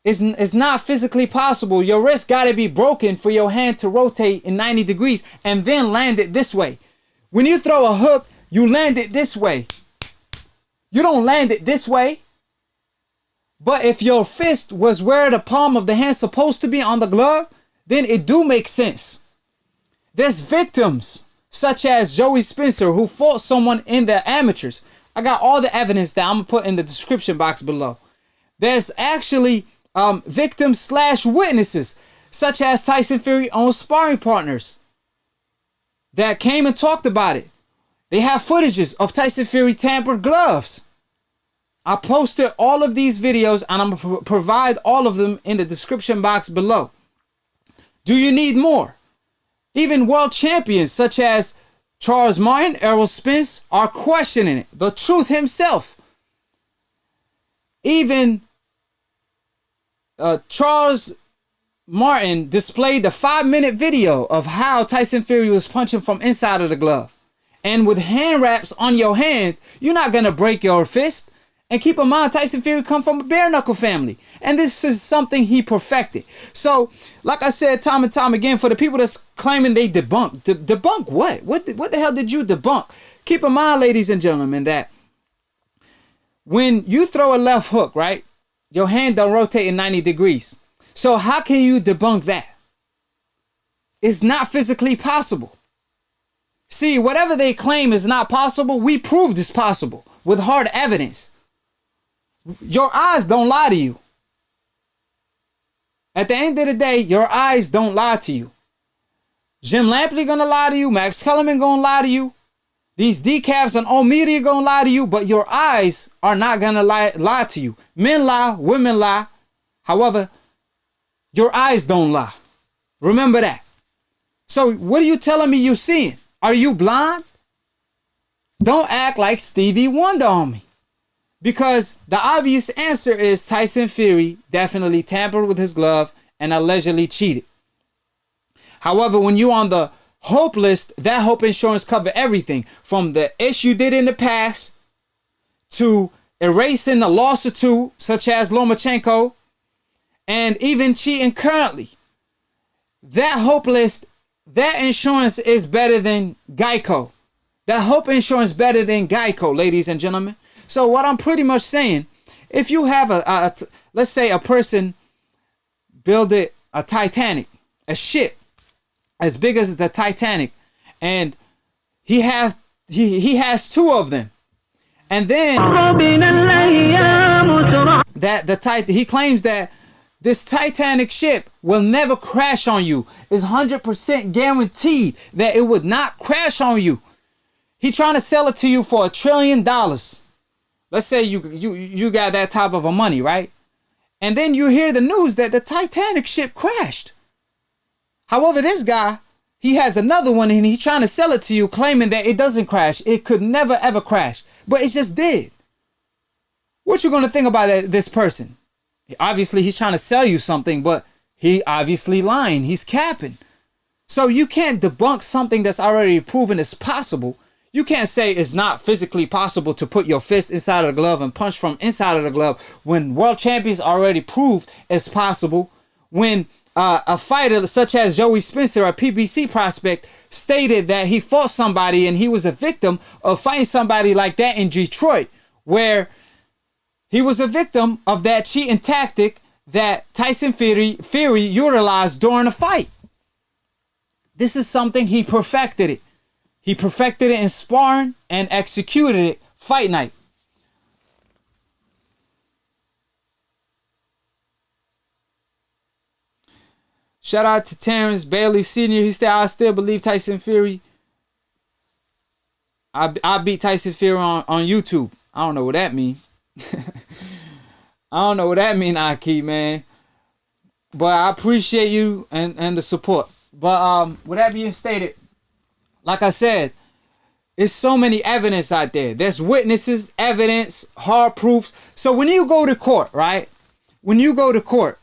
It's not physically possible. Your wrist got to be broken for your hand to rotate in 90 degrees and then land it this way. When you throw a hook, you land it this way. You don't land it this way. But if your fist was where the palm of the hand's supposed to be on the glove, then it do make sense. There's victims such as Joey Spencer who fought someone in the amateurs. I got all the evidence that I'm going to put in the description box below. There's actually victims / witnesses such as Tyson Fury own sparring partners that came and talked about it. They have footages of Tyson Fury tampered gloves. I posted all of these videos and I'm going to provide all of them in the description box below. Do you need more? Even world champions such as Charles Martin, Errol Spence are questioning it. The Truth himself. Even Charles Martin displayed the 5-minute video of how Tyson Fury was punching from inside of the glove. And with hand wraps on your hand, you're not going to break your fist. And keep in mind, Tyson Fury come from a bare knuckle family. And this is something he perfected. So, like I said time and time again, for the people that's claiming they debunk. Debunk what? What the hell did you debunk? Keep in mind, ladies and gentlemen, that when you throw a left hook, right? Your hand don't rotate in 90 degrees. So how can you debunk that? It's not physically possible. See, whatever they claim is not possible, we proved it's possible with hard evidence. Your eyes don't lie to you. At the end of the day, your eyes don't lie to you. Jim Lampley gonna lie to you. Max Kellerman gonna lie to you. These decafs and all media gonna lie to you, but your eyes are not gonna lie to you. Men lie, women lie. However, your eyes don't lie. Remember that. So what are you telling me you're seeing? Are you blind? Don't act like Stevie Wonder on me. Because the obvious answer is Tyson Fury definitely tampered with his glove and allegedly cheated. However, when you're on the hope list, that hope insurance covers everything from the issue you did in the past to erasing the loss or two, such as Lomachenko, and even cheating currently. That hope list, that insurance is better than Geico. That hope insurance better than Geico, ladies and gentlemen. So what I'm pretty much saying, if you have let's say a person builded a Titanic, a ship as big as the Titanic, and he has 2 of them, and then he claims that this Titanic ship will never crash on you. It's 100% guaranteed that it would not crash on you. He trying to sell it to you for $1 trillion. Let's say you got that type of a money, right? And then you hear the news that the Titanic ship crashed. However, this guy, he has another one and he's trying to sell it to you, claiming that it doesn't crash. It could never, ever crash. But it just did. What you going to think about this person? Obviously, he's trying to sell you something, but he obviously lying. He's capping. So you can't debunk something that's already proven is possible. You can't say it's not physically possible to put your fist inside of the glove and punch from inside of the glove when world champions already proved it's possible. When a fighter such as Joey Spencer, a PBC prospect, stated that he fought somebody and he was a victim of fighting somebody like that in Detroit, where he was a victim of that cheating tactic that Tyson Fury utilized during a fight. This is something he perfected it. He perfected it in sparring and executed it fight night. Shout out to Terrence Bailey Sr. He said, I still believe Tyson Fury. I beat Tyson Fury on YouTube. I don't know what that means. I don't know what that means, AKHi, man. But I appreciate you and the support. But with that being stated, like I said, it's so many evidence out there. There's witnesses, evidence, hard proofs. So when you go to court, right? When you go to court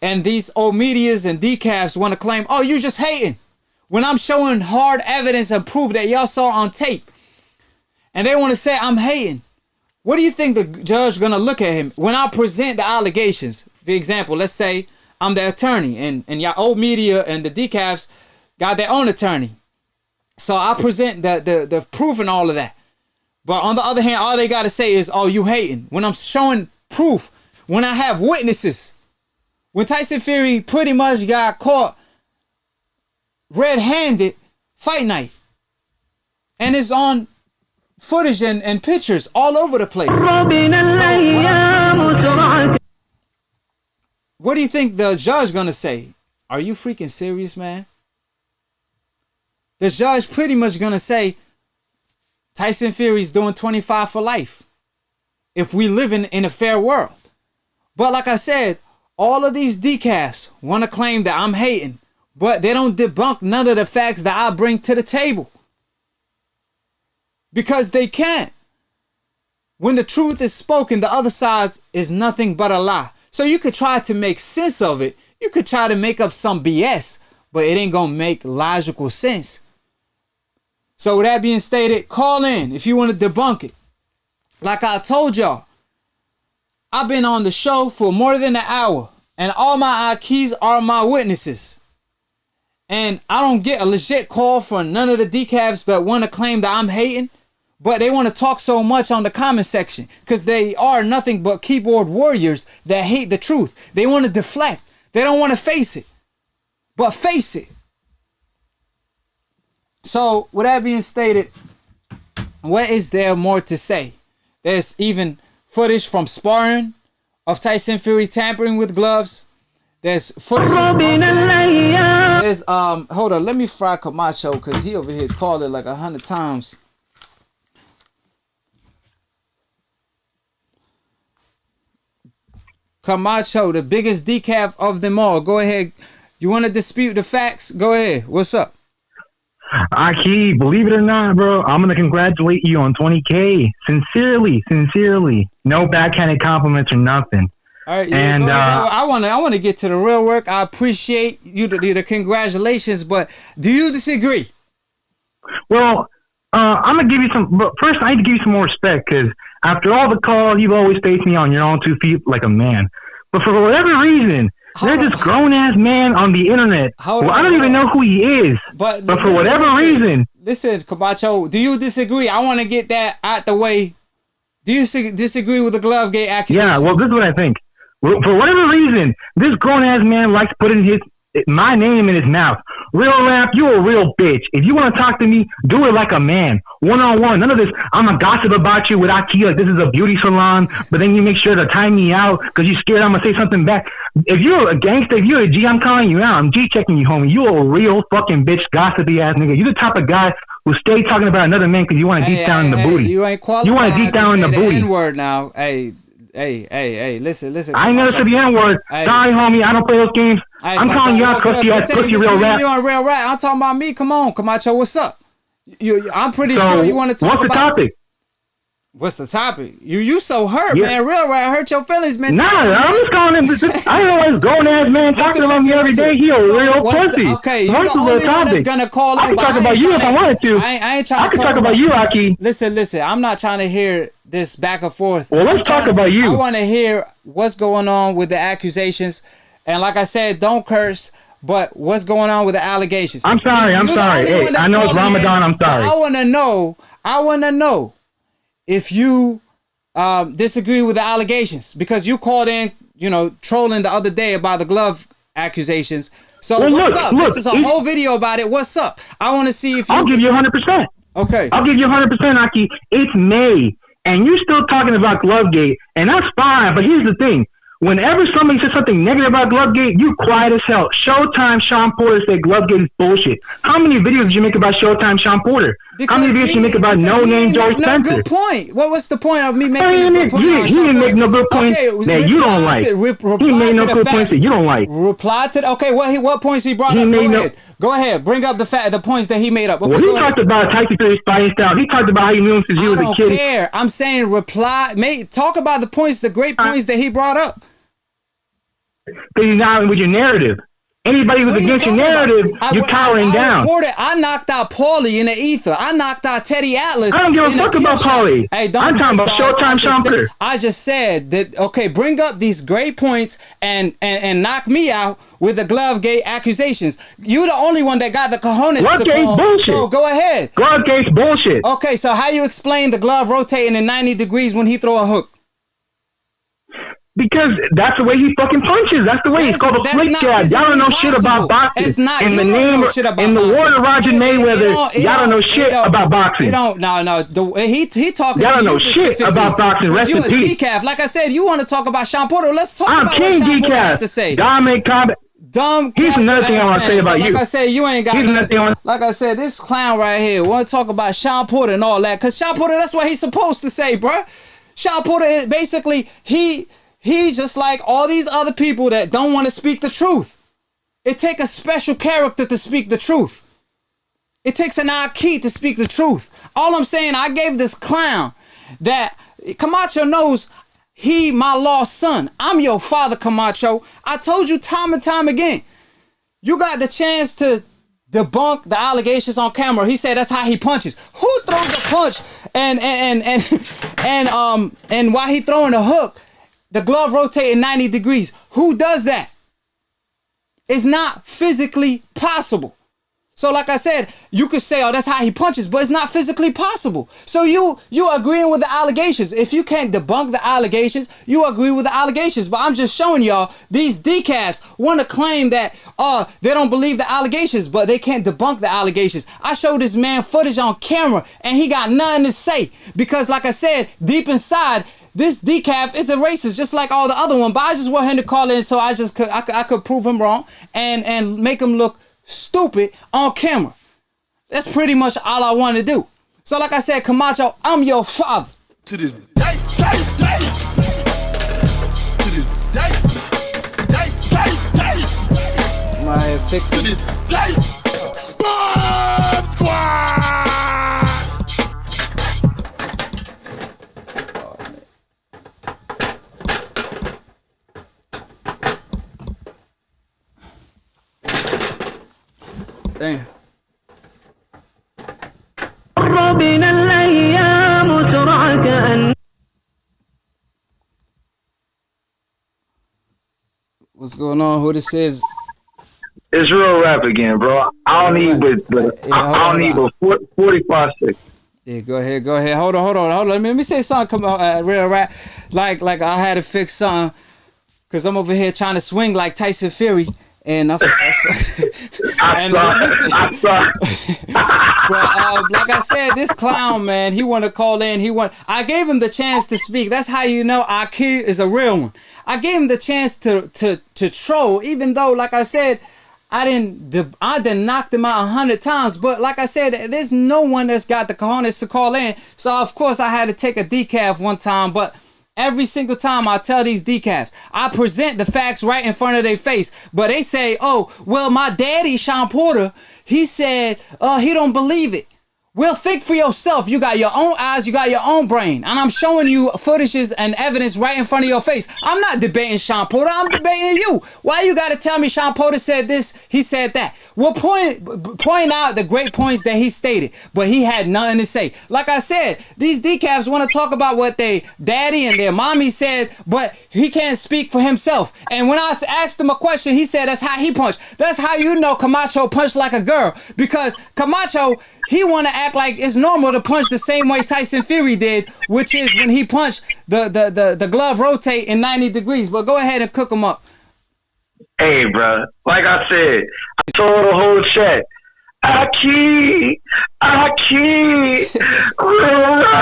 and these old medias and decafs want to claim, oh, you just hating. When I'm showing hard evidence and proof that y'all saw on tape, and they want to say I'm hating, what do you think the judge gonna look at him when I present the allegations? for example, let's say I'm the attorney and y'all old media and the decafs got their own attorney. So I present the proof and all of that. But on the other hand, all they got to say is, oh, you hating. When I'm showing proof, when I have witnesses, when Tyson Fury pretty much got caught red-handed fight night, and it's on footage and pictures all over the place. So what do you think the judge gonna say? Are you freaking serious, man? The judge pretty much gonna say Tyson Fury's doing 25 for life if we live in a fair world. But like I said, all of these decafs want to claim that I'm hating, but they don't debunk none of the facts that I bring to the table. Because they can't. When the truth is spoken, the other side is nothing but a lie. So you could try to make sense of it. You could try to make up some BS, but it ain't gonna make logical sense. So with that being stated, call in if you want to debunk it. Like I told y'all, I've been on the show for more than an hour, and all my AKHis are my witnesses. And I don't get a legit call from none of the decafs that want to claim that I'm hating, but they want to talk so much on the comment section because they are nothing but keyboard warriors that hate the truth. They want to deflect. They don't want to face it. But face it. So, with that being stated, what is there more to say? There's even footage from sparring of Tyson Fury tampering with gloves. There's footage. There's hold on, let me fry Camacho because he over here called it like 100 times. Camacho, the biggest decaf of them all. Go ahead. You want to dispute the facts? Go ahead. What's up? AKHi, believe it or not, bro, I'm going to congratulate you on 20K. Sincerely. No backhanded compliments or nothing. All right, and I want to get to the real work. I appreciate you the congratulations, but do you disagree? Well, I'm going to give you some, but first I need to give you some more respect because after all the calls, you've always faced me on your own 2 feet like a man. But for whatever reason, there's this grown-ass man on the internet who I don't even know who he is. But for whatever reason... Listen, Camacho, do you disagree? I want to get that out the way. Do you disagree with the Glovegate accusations? Yeah, well, this is what I think. For whatever reason, this grown-ass man likes putting my name in his mouth. Real rap, you a real bitch. If you want to talk to me, do it like a man. One-on-one. None of this, I'm a gossip about you with AKHi, like this is a beauty salon, but then you make sure to time me out because you're scared I'm going to say something back. If you're a gangster, if you're a G, I'm calling you out. I'm G-checking you, homie. You a real fucking bitch, gossipy-ass nigga. You the type of guy who stay talking about another man because you want to deep down in the booty. You ain't qualified. You want to deep down in the booty. N-word now. Hey, listen. I ain't never said the N-word. Sorry, homie, I don't play those games. I'm calling you out because you had pussy real rap. You on real rap. I'm talking about me. Come on, Camacho, what's up? I'm pretty sure you want to talk about... What's the topic? What's the topic? You so hurt, man. Real rap hurt your feelings, man. Nah, I'm just calling him... I know this grown-ass man talking about me every day. He a real pussy. Okay, you're the only one that's going to call in. I can talk about you if I wanted to. I ain't trying to talk about you, AKHi. Listen. I'm not trying to hear this back and forth. Well, let's talk about you. I want to hear what's going on with the accusations. And like I said, don't curse, but what's going on with the allegations? I'm sorry. Hey, I know it's Ramadan. I'm sorry. I want to know if you disagree with the allegations because you called in, trolling the other day about the glove accusations. So what's up? This is a whole video about it. What's up? I want to see if you... I'll give you 100%. Okay. I'll give you 100%, AKHi. It's May, and you're still talking about Glovegate, and that's fine, but here's the thing. Whenever somebody says something negative about Glovegate, you quiet as hell. Showtime Sean Porter said Glovegate is bullshit. How many videos did you make about Showtime Sean Porter? How many videos did you make about No Name George Spencer? Good point. What's the point of me making a good point? He didn't make no good points that you don't like. He made no good points that you don't like. Reply to what points he brought up? Go ahead. Bring up the points that he made up. Well, he talked about Tyson Fury's fighting style. He talked about how he knew him since he was a kid. I don't care. I'm saying talk about the points, the great points that he brought up. Because he's not with your narrative. Anybody who's against your narrative, you're cowering down. I knocked out Paulie in the ether. I knocked out Teddy Atlas. I don't give a fuck about Paulie. Hey, I'm talking about Showtime Shumper. I just said that, okay, bring up these great points and knock me out with the glove gate accusations. You're the only one that got the cojones to call. Bullshit. So go ahead. Glove gate's bullshit. Okay, so how you explain the glove rotating in 90 degrees when he throw a hook? Because that's the way he fucking punches. That's the way. It's called a flick jab. Y'all don't know shit about boxing. It's not. In the name of, in the word of Roger Mayweather, y'all don't know shit about boxing. No. He talking. Y'all don't know shit about boxing. Rest in peace. Decaf. Like I said, you want to talk about Sean Porter. Let's talk I'm about King what Sean Porter had Decaf. to say. Dominate combat. Dumb. Here's another thing I want to say about you. Like I said, you ain't got. Like I said, this clown right here want to talk about Sean Porter and all that. Cause Sean Porter, that's what he's supposed to say, bruh. Sean Porter is basically He's just like all these other people that don't want to speak the truth. It takes a special character to speak the truth. It takes an AKHi to speak the truth. All I'm saying, I gave this clown that Camacho knows he my lost son. I'm your father, Camacho. I told you time and time again. You got the chance to debunk the allegations on camera. He said that's how he punches. Who throws a punch and while he throwing a hook, the glove rotating 90 degrees. Who does that? It's not physically possible. So like I said, you could say, oh, that's how he punches, but it's not physically possible. So you agreeing with the allegations. If you can't debunk the allegations, you agree with the allegations. But I'm just showing y'all, these decafs want to claim that, they don't believe the allegations, but they can't debunk the allegations. I showed this man footage on camera, and he got nothing to say. Because like I said, deep inside, this decaf is a racist, just like all the other one. But I just want him to call in so I could prove him wrong and make him look stupid on camera. That's pretty much all I want to do. So like I said, Camacho, I'm your father. To this day. To this day. My head fixed. To this day. Bomb Squad! Damn. What's going on? Who this is? It's real rap again, bro. I don't need but 45 seconds. Yeah, go ahead. Hold on. Let me say something. Come on, real rap. Like I had to fix something because I'm over here trying to swing like Tyson Fury. And like I said, this clown, man, he want to call in. I gave him the chance to speak. That's how you know AKHi is a real one. I gave him the chance to troll, even though, like I said, I didn't knock him out 100 times. But like I said, there's no one that's got the cojones to call in. So of course I had to take a decaf one time, but every single time I tell these decafs, I present the facts right in front of their face. But they say, oh, well, my daddy, Sean Porter, he said he don't believe it. Well, think for yourself. You got your own eyes, you got your own brain. And I'm showing you footages and evidence right in front of your face. I'm not debating Sean Porter, I'm debating you. Why you gotta tell me Sean Porter said this, he said that? Well, point out the great points that he stated, but he had nothing to say. Like I said, these decafs want to talk about what their daddy and their mommy said, but he can't speak for himself. And when I asked him a question, he said that's how he punched. That's how you know Camacho punched like a girl, because Camacho, he want to act like it's normal to punch the same way Tyson Fury did, which is when he punched the glove rotate in 90 degrees. But go ahead and cook him up. Hey, bro. Like I said, I told the whole chat, AKHi, I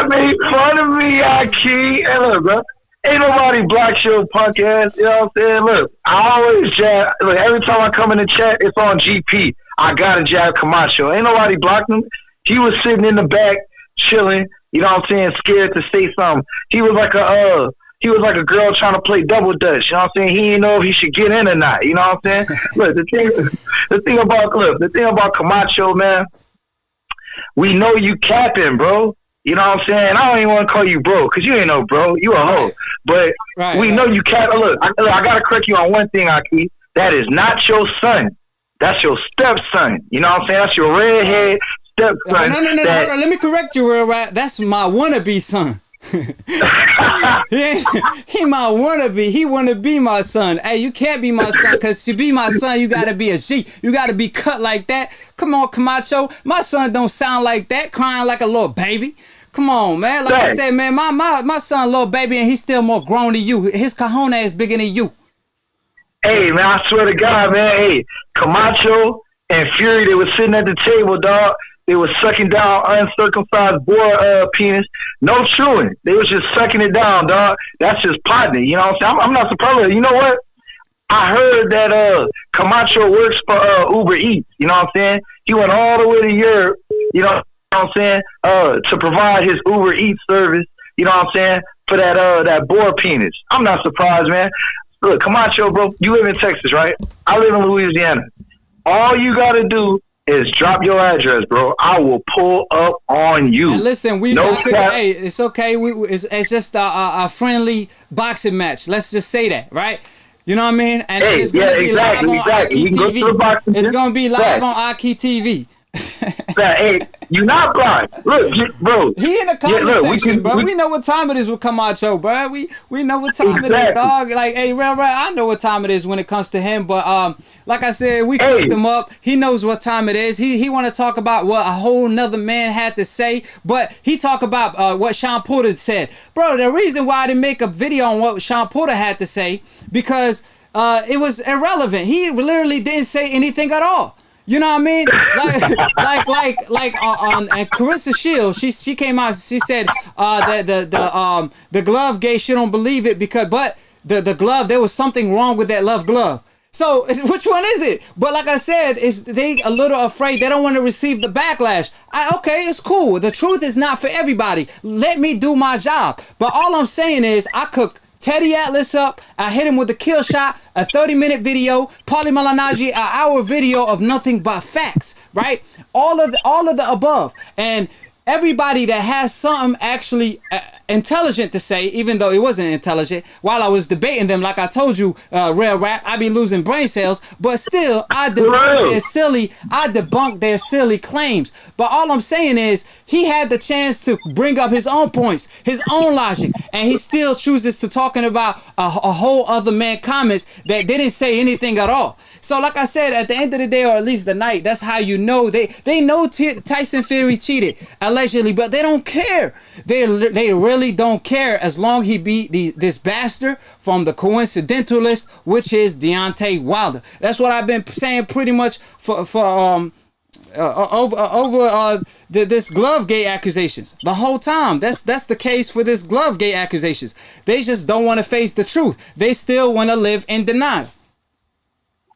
made fun of me, AKHi. And look, bro, ain't nobody block your punk ass. You know what I'm saying? Look, I always jab. Look, every time I come in the chat, it's on GP. I gotta jab Camacho. Ain't nobody blocked him. He was sitting in the back, chilling. You know what I'm saying? Scared to say something. He was like a girl trying to play double dutch. You know what I'm saying? He didn't know if he should get in or not. You know what I'm saying? Look, the thing about Camacho, man, we know you capping, bro. You know what I'm saying? I don't even want to call you bro, because you ain't no bro. You a hoe. But we know you cap. Look, I got to correct you on one thing, AKHi. That is not your son. That's your stepson. You know what I'm saying? That's your redhead stepson. No. Hold on. Let me correct you real right. That's my wannabe son. he my wannabe. He wanna be my son. Hey, you can't be my son, because to be my son, you gotta be a G. You gotta be cut like that. Come on, Camacho. My son don't sound like that, crying like a little baby. Come on, man. Like I said, man, my son, little baby, and he's still more grown than you. His cojones is bigger than you. Hey, man, I swear to God, man. Hey, Camacho and Fury, they were sitting at the table, dog. They were sucking down uncircumcised boy penis. No chewing. They was just sucking it down, dog. That's just partner. You know what I'm saying? I'm not surprised. You know what? I heard that Camacho works for Uber Eats. You know what I'm saying? He went all the way to Europe, you know what I'm saying, to provide his Uber Eats service, you know what I'm saying, for that boar penis. I'm not surprised, man. Look, Camacho, bro, you live in Texas, right? I live in Louisiana. All you got to do is drop your address, bro. I will pull up on you. And listen, hey, it's okay. It's just a friendly boxing match. Let's just say that, right? You know what I mean? And hey, it's gonna be live on exactly. AKHi. It's gonna be live on AKHi TV. Hey, you're not blind. Look, bro. He in the comment section, bro. We know what time it is with Camacho, bro. We know what time it is, dog. Like, hey, I know what time it is when it comes to him. But like I said, we cooked him up. He knows what time it is. He want to talk about what a whole nother man had to say, but he talk about what Sean Porter said, bro. The reason why I didn't make a video on what Sean Porter had to say, because it was irrelevant. He literally didn't say anything at all. You know what I mean? Like on and Carissa Shields, she came out. She said that the glove gay. She don't believe it but the glove, there was something wrong with that love glove. So which one is it? But like I said, they a little afraid. They don't want to receive the backlash. Okay, it's cool. The truth is not for everybody. Let me do my job. But all I'm saying is I cook Teddy Atlas up. I hit him with a kill shot, a 30-minute video, Paulie Malignaggi, an hour video of nothing but facts, right? All of the above. And everybody that has something actually intelligent to say, even though it wasn't intelligent, while I was debating them, like I told you, Real Rap, I be losing brain cells, but still, I debunked their silly claims. But all I'm saying is, he had the chance to bring up his own points, his own logic, and he still chooses to talking about a whole other man comments that didn't say anything at all. So like I said, at the end of the day, or at least the night, that's how you know they know Tyson Fury cheated, allegedly, but they don't care. They really don't care as long he beat this bastard from the coincidentalist, which is Deontay Wilder. That's what I've been saying pretty much for over this glove gate accusations the whole time. That's the case for this glove gate accusations. They just don't want to face the truth. They still want to live in denial.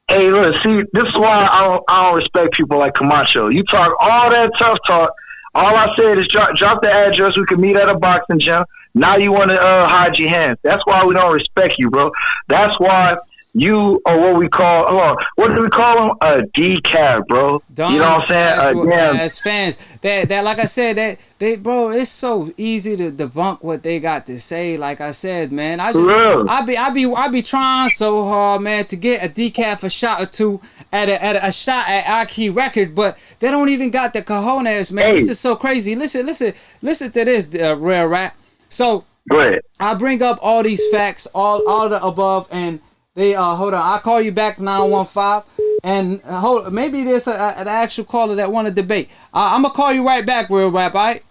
Hey, look, see, this is why I don't respect people like Camacho. You talk all that tough talk. All I said is drop the address. We can meet at a boxing gym. Now you want to hide your hands. That's why we don't respect you, bro. That's why you are what we call, what do we call them? A decaf, bro. You know what I'm saying? As fans, that like I said, they bro, it's so easy to debunk what they got to say. Like I said, man, I be trying so hard, man, to get a decaf a shot or two at a shot at AKHi record, but they don't even got the cojones, man. This is so crazy. Listen to this, Real Rap. So go ahead. I bring up all these facts, all the above, and they hold on. I'll call you back 915, and maybe there's an actual caller that want to debate. I'm gonna call you right back, Real Rap. All right?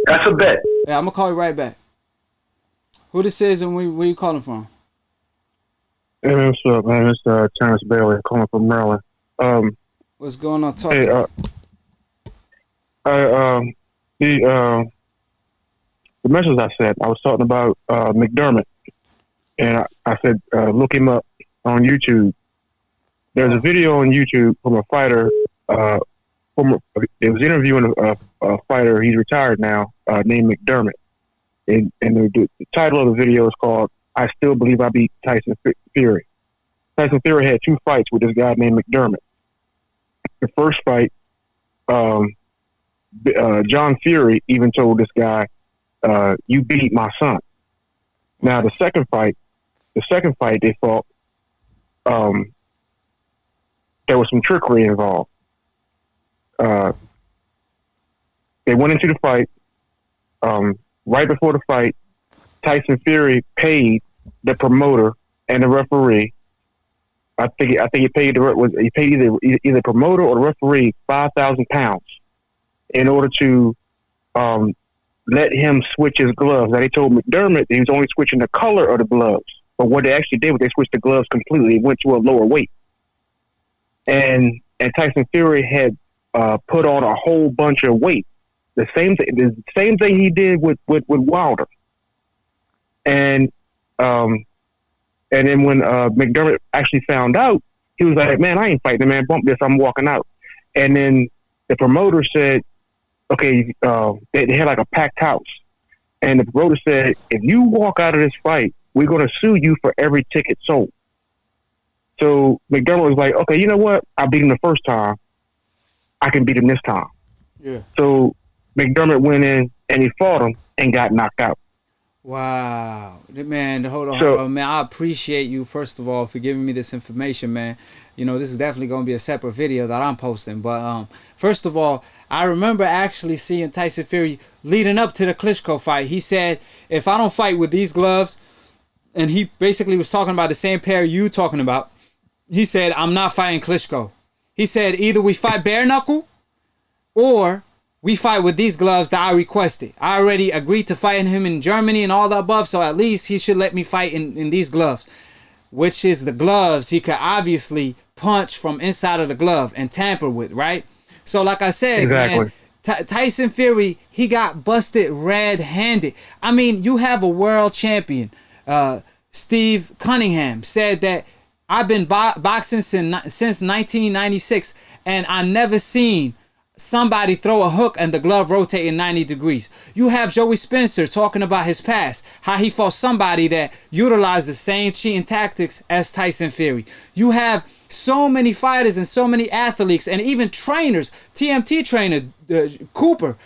That's a bet. Yeah, I'm gonna call you right back. Who this is and where you calling from? Hey, man, what's up, man? It's Terrence Bailey calling from Maryland. What's going on? Talk to me. The message I said, I was talking about McDermott. And I said, look him up on YouTube. There's a video on YouTube from a fighter. It was interviewing a fighter. He's retired now, named McDermott. And the title of the video is called "I Still Believe I Beat Tyson Fury." Tyson Fury had 2 fights with this guy named McDermott. The first fight, John Fury even told this guy, "You beat my son." Now the second fight they fought, there was some trickery involved. They went into the fight. Right before the fight, Tyson Fury paid the promoter and the referee. I think he paid either the promoter or the referee £5,000 in order to let him switch his gloves. Now they told McDermott that he was only switching the color of the gloves, but what they actually did was they switched the gloves completely. It went to a lower weight, and Tyson Fury had put on a whole bunch of weight. The same thing he did with Wilder, and then when McDermott actually found out, he was like, "Man, I ain't fighting, man. Bump this. I'm walking out." And then the promoter said, "Okay," they had like a packed house, and the promoter said, "If you walk out of this fight, we're going to sue you for every ticket sold." So McDermott was like, "Okay, you know what? I beat him the first time. I can beat him this time." Yeah. So McDermott went in and he fought him and got knocked out. Wow, man, hold on, So- man. I appreciate you first of all for giving me this information, man. You know, this is definitely going to be a separate video that I'm posting. But first of all, I remember actually seeing Tyson Fury leading up to the Klitschko fight. He said, "If I don't fight with these gloves," and he basically was talking about the same pair you talking about. He said, "I'm not fighting Klitschko." He said, "Either we fight bare knuckle, or we fight with these gloves that I requested. I already agreed to fighting him in Germany and all the above, so at least he should let me fight in these gloves," which is the gloves he could obviously punch from inside of the glove and tamper with, right? So like I said, Exactly. man, Tyson Fury, he got busted red-handed. I mean, you have a world champion. Steve Cunningham said that I've been boxing since 1996, and I never seen somebody throw a hook and the glove rotating 90 degrees. You have Joey Spencer talking about his past, how he fought somebody that utilized the same cheating tactics as Tyson Fury. You have so many fighters and so many athletes and even trainers, TMT trainer Cooper,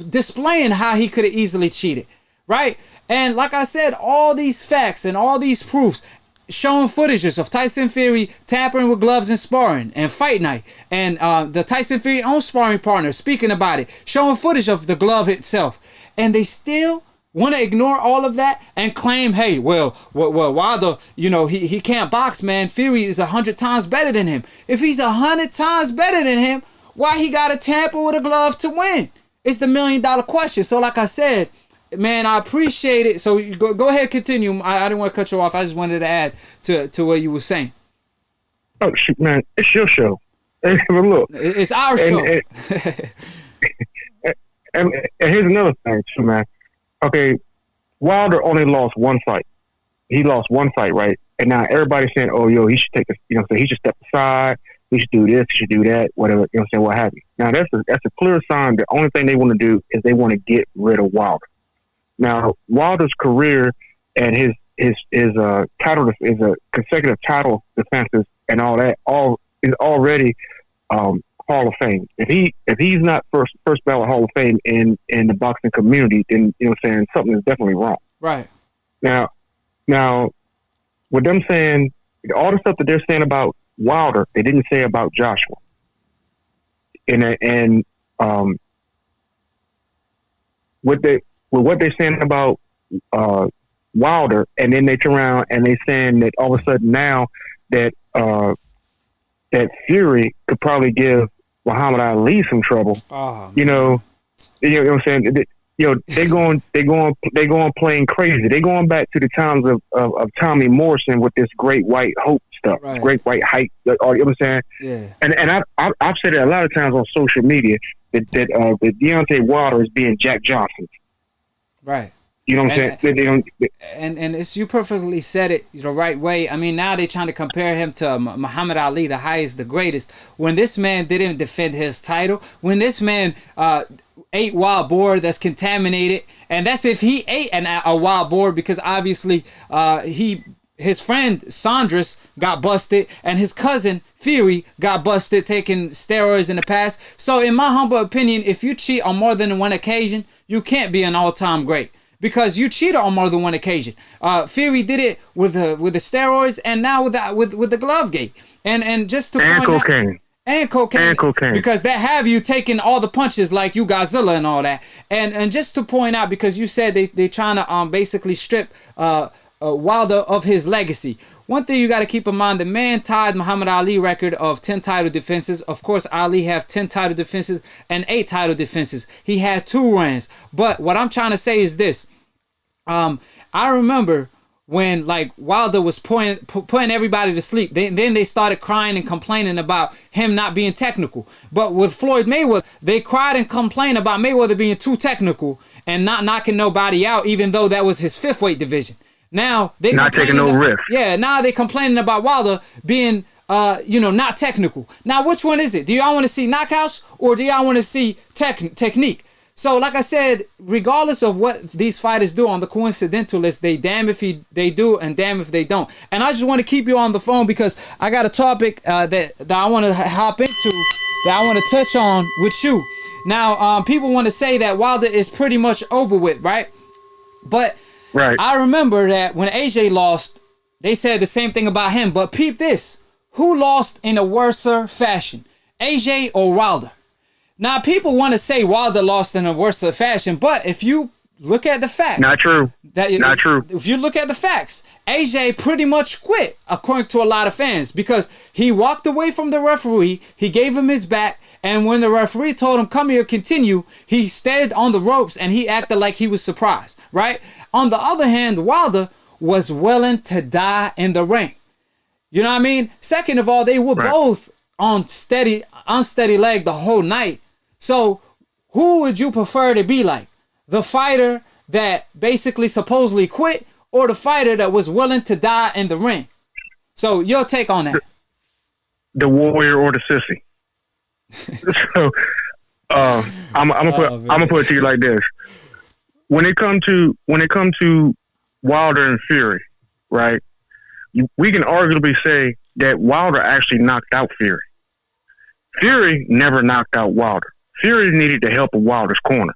displaying how he could have easily cheated, right? And like I said, all these facts and all these proofs, showing footages of Tyson Fury tampering with gloves in sparring and fight night, and the Tyson Fury own sparring partner speaking about it, showing footage of the glove itself, and they still want to ignore all of that and claim, "Hey, well, Wilder, you know, he can't box, man. Fury is 100 times better than him." If he's 100 times better than him, why he got to tamper with a glove to win? It's the $1 million question. So like I said, man, I appreciate it. So you go ahead, continue. I didn't want to cut you off. I just wanted to add to what you were saying. Oh, shoot, man. It's your show. But look. It's our show. And here's another thing, too, man. Okay, Wilder only lost one fight. He lost one fight, right? And now everybody's saying, "Oh, yo, he should take this, you know, so he should step aside. He should do this. He should do that. Whatever, you know, what I'm saying, what have you." Now that's a clear sign. The only thing they want to do is they want to get rid of Wilder. Now, Wilder's career and his title is a consecutive title defenses and all that is already Hall of Fame. If he's not first ballot Hall of Fame in the boxing community, then you know what I'm saying, something is definitely wrong. Right. Now, with them saying all the stuff that they're saying about Wilder, they didn't say about Joshua. And what they're saying about Wilder, and then they turn around and they saying that all of a sudden now that that Fury could probably give Muhammad Ali some trouble. You know what I'm saying? They're going playing crazy. They're going back to the times of Tommy Morrison with this great white hope stuff, right. Great white hype. You know what I'm saying? Yeah. And I've said it a lot of times on social media that Deontay Wilder is being Jack Johnson. Right. You know what I'm saying? And it's, you perfectly said it the right way. I mean, now they're trying to compare him to Muhammad Ali, the highest, the greatest. When this man didn't defend his title, when this man ate wild boar that's contaminated, and that's if he ate a wild boar, because obviously his friend Saunders got busted, and his cousin Fury got busted taking steroids in the past. So in my humble opinion, if you cheat on more than one occasion, you can't be an all-time great. because you cheated on more than one occasion. Fury did it with the steroids, and now with the glove gate, and just to and point cocaine. out, and cocaine, because that have you taking all the punches like you Godzilla and all that, and just to point out, because you said they trying to basically strip Wilder of his legacy. One thing you got to keep in mind, the man tied Muhammad Ali record of 10 title defenses. Of course, Ali have 10 title defenses and 8 title defenses. He had 2 runs. But what I'm trying to say is this. I remember when like Wilder was putting everybody to sleep. Then they started crying and complaining about him not being technical. But with Floyd Mayweather, they cried and complained about Mayweather being too technical and not knocking nobody out, even though that was his 5th weight division. Now they not taking no risk. Yeah, now they complaining about Wilder being not technical. Now which one is it? Do y'all want to see knockouts or do y'all want to see technique? So like I said, regardless of what these fighters do on the coincidental list, they damn if they do and damn if they don't. And I just want to keep you on the phone because I got a topic that I want to hop into, that I want to touch on with you. Now people want to say that Wilder is pretty much over with, right? But right. I remember that when AJ lost, they said the same thing about him. But peep this. Who lost in a worser fashion? AJ or Wilder? Now, people want to say Wilder lost in a worser fashion, but if you look at the facts. Not true. Not true. If you look at the facts, AJ pretty much quit, according to a lot of fans, because he walked away from the referee, he gave him his back, and when the referee told him, come here, continue, he stayed on the ropes and he acted like he was surprised, right? On the other hand, Wilder was willing to die in the ring. You know what I mean? Second of all, they were both on unsteady leg the whole night. So who would you prefer to be like? The fighter that basically supposedly quit or the fighter that was willing to die in the ring? So your take on that. The warrior or the sissy. So I'm gonna put it to you like this. When it come to Wilder and Fury, right? We can arguably say that Wilder actually knocked out Fury. Fury never knocked out Wilder. Fury needed the help of Wilder's corner.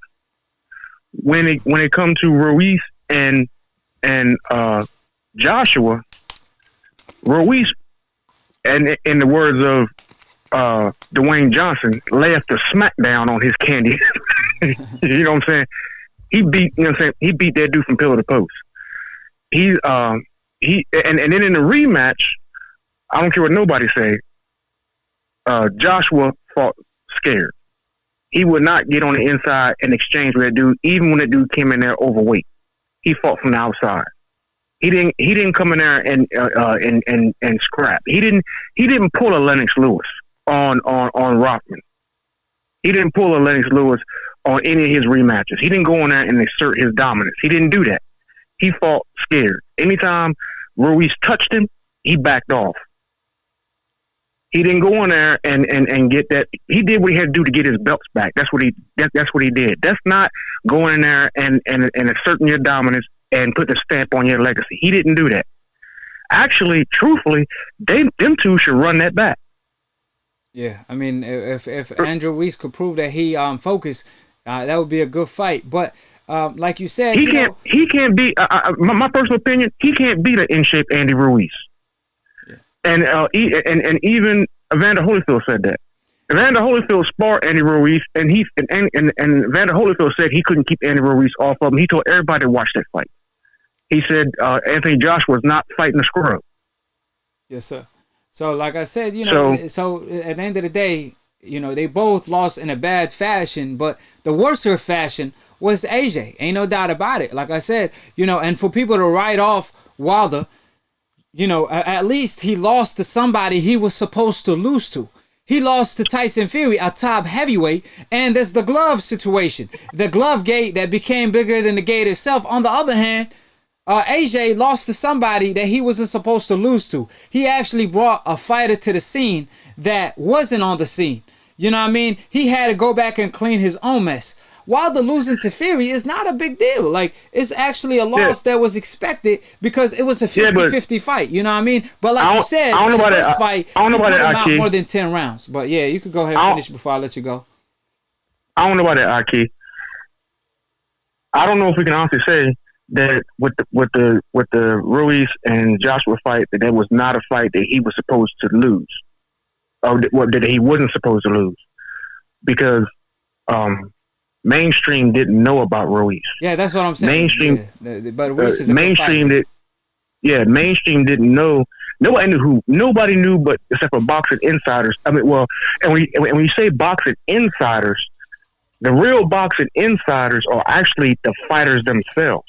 When it comes to Ruiz and Joshua, Ruiz, and in the words of Dwayne Johnson, left the smackdown on his candy. You know what I'm saying? He beat that dude from pillar to post. And then in the rematch, I don't care what nobody say, Joshua fought scared. He would not get on the inside and exchange with that dude, even when that dude came in there overweight. He fought from the outside. He didn't come in there and scrap. He didn't pull a Lennox Lewis on Rockman. He didn't pull a Lennox Lewis on any of his rematches. He didn't go in there and assert his dominance. He didn't do that. He fought scared. Anytime Ruiz touched him, he backed off. He didn't go in there and get that. He did what he had to do to get his belts back. That's what he did. That's not going in there and asserting your dominance and put the stamp on your legacy. He didn't do that. Actually, truthfully, them two should run that back. Yeah, I mean, if Andrew Ruiz could prove that he focused, that would be a good fight. But like you said, he can't beat. My personal opinion, he can't beat an in shape Andy Ruiz. Yeah. And even Evander Holyfield said that. Evander Holyfield sparred Andy Ruiz, and Evander Holyfield said he couldn't keep Andy Ruiz off of him. He told everybody to watch that fight. He said Anthony Joshua was not fighting a scrub. Yes, sir. So, like I said, so at the end of the day, they both lost in a bad fashion, but the worser fashion was AJ. Ain't no doubt about it. Like I said, and for people to write off Wilder, at least he lost to somebody he was supposed to lose to. He lost to Tyson Fury, a top heavyweight, and there's the glove situation. The glove gate that became bigger than the gate itself. On the other hand, AJ lost to somebody that he wasn't supposed to lose to. He actually brought a fighter to the scene that wasn't on the scene. You know what I mean? He had to go back and clean his own mess. Wilder losing to Fury is not a big deal. Like, it's actually a loss that was expected because it was a 50-50 fight. You know what I mean? But like you said, in the first fight, he put him out more than 10 rounds. But yeah, you could go ahead and finish before I let you go. I don't know about that, Aki. I don't know if we can honestly say that with the Ruiz and Joshua fight that was not a fight that he was supposed to lose, or that he wasn't supposed to lose, because mainstream didn't know about Ruiz. Yeah, that's what I'm saying. Mainstream, but Ruiz is a mainstream mainstream didn't know. Nobody knew, but except for boxing insiders. I mean, well, and when you say boxing insiders, the real boxing insiders are actually the fighters themselves,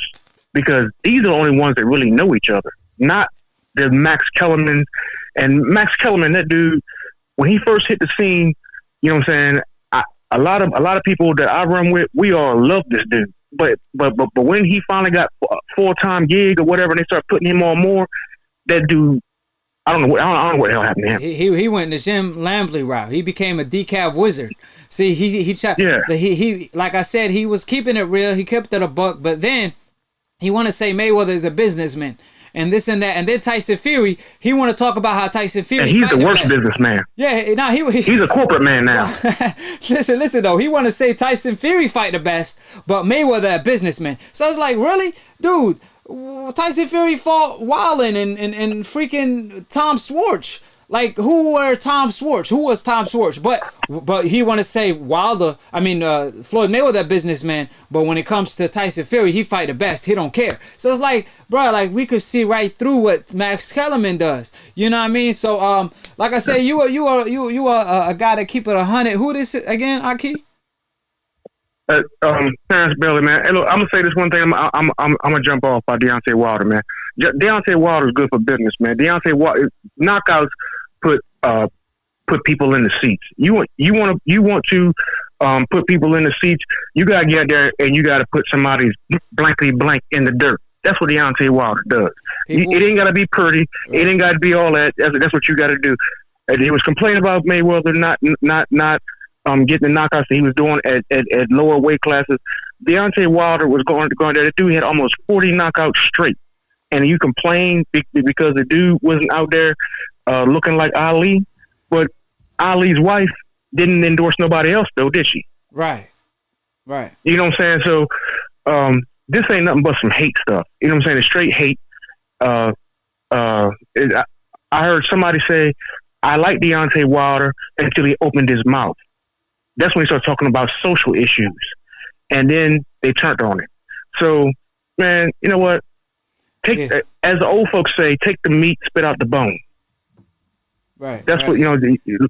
because these are the only ones that really know each other, not the Max Kellerman. And Max Kellerman, that dude, when he first hit the scene, you know what I'm saying? A lot of people that I run with, we all love this dude. But when he finally got a full-time gig or whatever, and they start putting him on more, that dude, I don't know what the hell happened to him. He went the Jim Lampley route. He became a decaf wizard. See, he like I said, he was keeping it real. He kept it a buck, but then he want to say Mayweather is a businessman and this and that, and then Tyson Fury, he want to talk about how Tyson Fury. And he's the worst businessman. Yeah, no, he's a corporate man now. listen though, he want to say Tyson Fury fight the best, but Mayweather a businessman. So it's like, really, dude. Tyson Fury fought Wilder and freaking Tom Schwartz. Like, who was Tom Schwartz? But he want to say Wilder. I mean, Floyd Mayweather, businessman. But when it comes to Tyson Fury, he fight the best. He don't care. So it's like, bro, like we could see right through what Max Kellerman does. You know what I mean? So, like I said, you are a guy that keep it 100. Who this again, AKHi? Terrence Bailey, man. Hey, look, I'm gonna say this one thing. I'm gonna jump off by Deontay Wilder, man. Deontay Wilder is good for business, man. Deontay Wilder knockouts put people in the seats. You want to put people in the seats. You gotta get there and you gotta put somebody's blankly blank in the dirt. That's what Deontay Wilder does. It ain't gotta be pretty. It ain't gotta be all that. That's what you gotta do. And he was complaining about Mayweather not getting the knockouts that he was doing at lower weight classes. Deontay Wilder was going there. The dude had almost 40 knockouts straight. And you complain because the dude wasn't out there looking like Ali. But Ali's wife didn't endorse nobody else, though, did she? Right. You know what I'm saying? So this ain't nothing but some hate stuff. You know what I'm saying? It's straight hate. I heard somebody say, I like Deontay Wilder until he opened his mouth. That's when he started talking about social issues. And then they turned on it. So, man, you know what? As the old folks say, take the meat, spit out the bone. Right. That's what,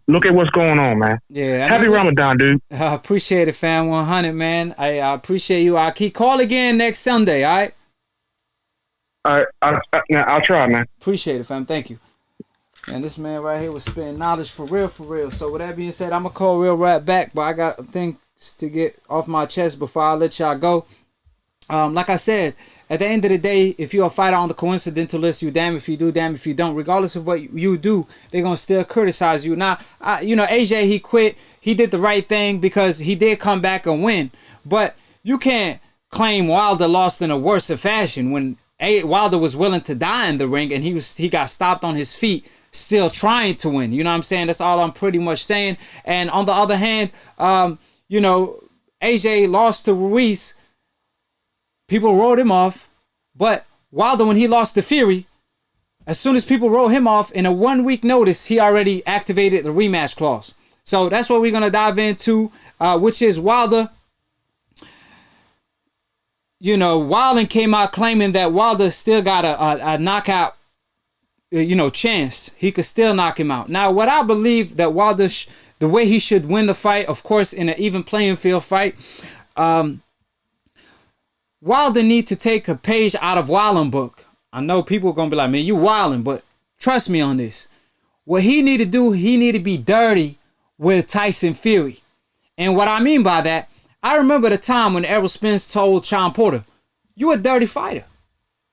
look at what's going on, man. Yeah. Happy Ramadan, dude. I appreciate it, fam. 100, man. I appreciate you. I'll call again next Sunday, all right? All right. I'll try, man. Appreciate it, fam. Thank you. And this man right here was spitting knowledge for real. So with that being said, I'm going to call real right back, but I got things to get off my chest before I let y'all go. Like I said, at the end of the day, if you're a fighter on the coincidental list, you damn if you do, damn if you don't. Regardless of what you do, they're going to still criticize you. Now, AJ, he quit. He did the right thing because he did come back and win. But you can't claim Wilder lost in a worse fashion when Wilder was willing to die in the ring and he got stopped on his feet, still trying to win. You know what I'm saying? That's all I'm pretty much saying. And on the other hand, AJ lost to Ruiz. People wrote him off. But Wilder, when he lost to Fury, as soon as people wrote him off, in a 1 week notice, he already activated the rematch clause. So that's what we're going to dive into, which is Wilder. Wilder came out claiming that Wilder still got a knockout chance. He could still knock him out. Now, what I believe that Wilder, the way he should win the fight, of course, in an even playing field fight, Wilder need to take a page out of Wilding book. I know people are going to be like, man, you wilding, but trust me on this. What he need to do, he need to be dirty with Tyson Fury. And what I mean by that, I remember the time when Errol Spence told Sean Porter, you a dirty fighter.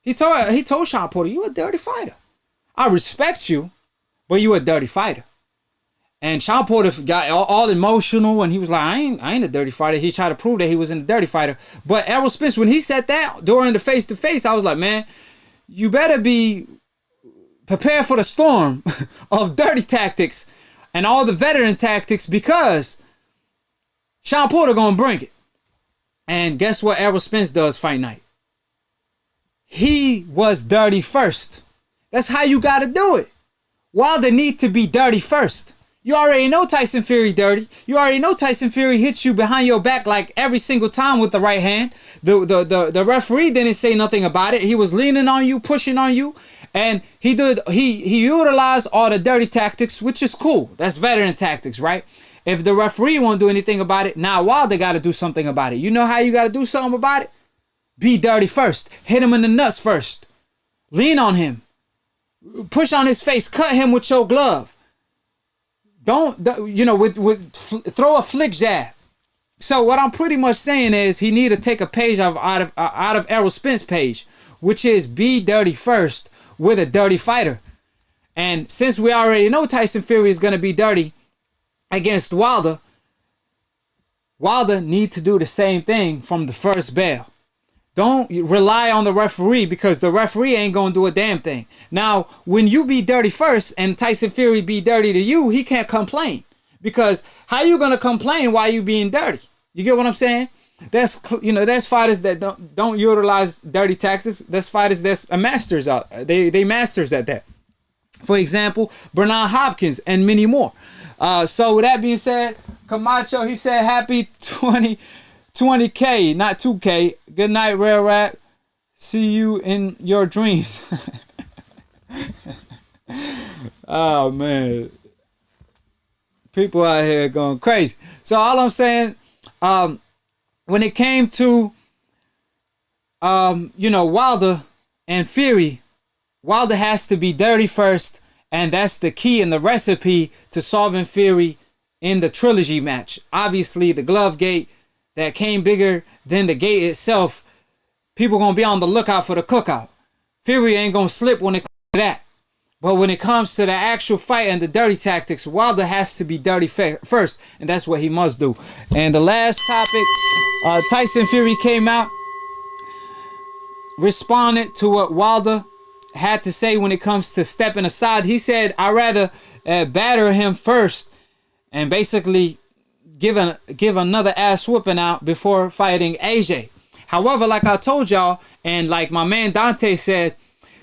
He told Sean Porter, you a dirty fighter. I respect you, but you a dirty fighter. And Sean Porter got all emotional and he was like, I ain't a dirty fighter. He tried to prove that he wasn't a dirty fighter. But Errol Spence, when he said that during the face-to-face, I was like, man, you better be prepared for the storm of dirty tactics and all the veteran tactics because Sean Porter gonna bring it. And guess what Errol Spence does fight night? He was dirty first. That's how you got to do it. Wilder need to be dirty first. You already know Tyson Fury dirty. You already know Tyson Fury hits you behind your back like every single time with the right hand. The referee didn't say nothing about it. He was leaning on you, pushing on you, and he utilized all the dirty tactics, which is cool. That's veteran tactics, right? If the referee won't do anything about it, now Wilder got to do something about it. You know how you got to do something about it? Be dirty first. Hit him in the nuts first. Lean on him. Push on his face. Cut him with your glove. Don't throw a flick jab. So what I'm pretty much saying is he need to take a page out of Errol Spence's page, which is be dirty first with a dirty fighter. And since we already know Tyson Fury is going to be dirty against Wilder, Wilder need to do the same thing from the first bell. Don't rely on the referee because the referee ain't going to do a damn thing. Now, when you be dirty first and Tyson Fury be dirty to you, he can't complain. Because how you going to complain while you being dirty? You get what I'm saying? There's fighters that don't utilize dirty tactics. There's fighters that's masters out. They masters at that. For example, Bernard Hopkins and many more. So with that being said, Camacho, he said happy 20K, not 2K. Good night, Rare Rap. See you in your dreams. Oh, man. People out here going crazy. So all I'm saying, when it came to, Wilder and Fury, Wilder has to be dirty first. And that's the key and the recipe to solving Fury in the Trilogy match. Obviously, the glove gate that came bigger than the gate itself, people going to be on the lookout for the cookout. Fury ain't going to slip when it comes to that. But when it comes to the actual fight and the dirty tactics, Wilder has to be dirty first. And that's what he must do. And the last topic, Tyson Fury came out, responded to what Wilder had to say when it comes to stepping aside. He said, I'd rather batter him first and basically give another ass whooping out before fighting AJ. However, like I told y'all, and like my man Dante said,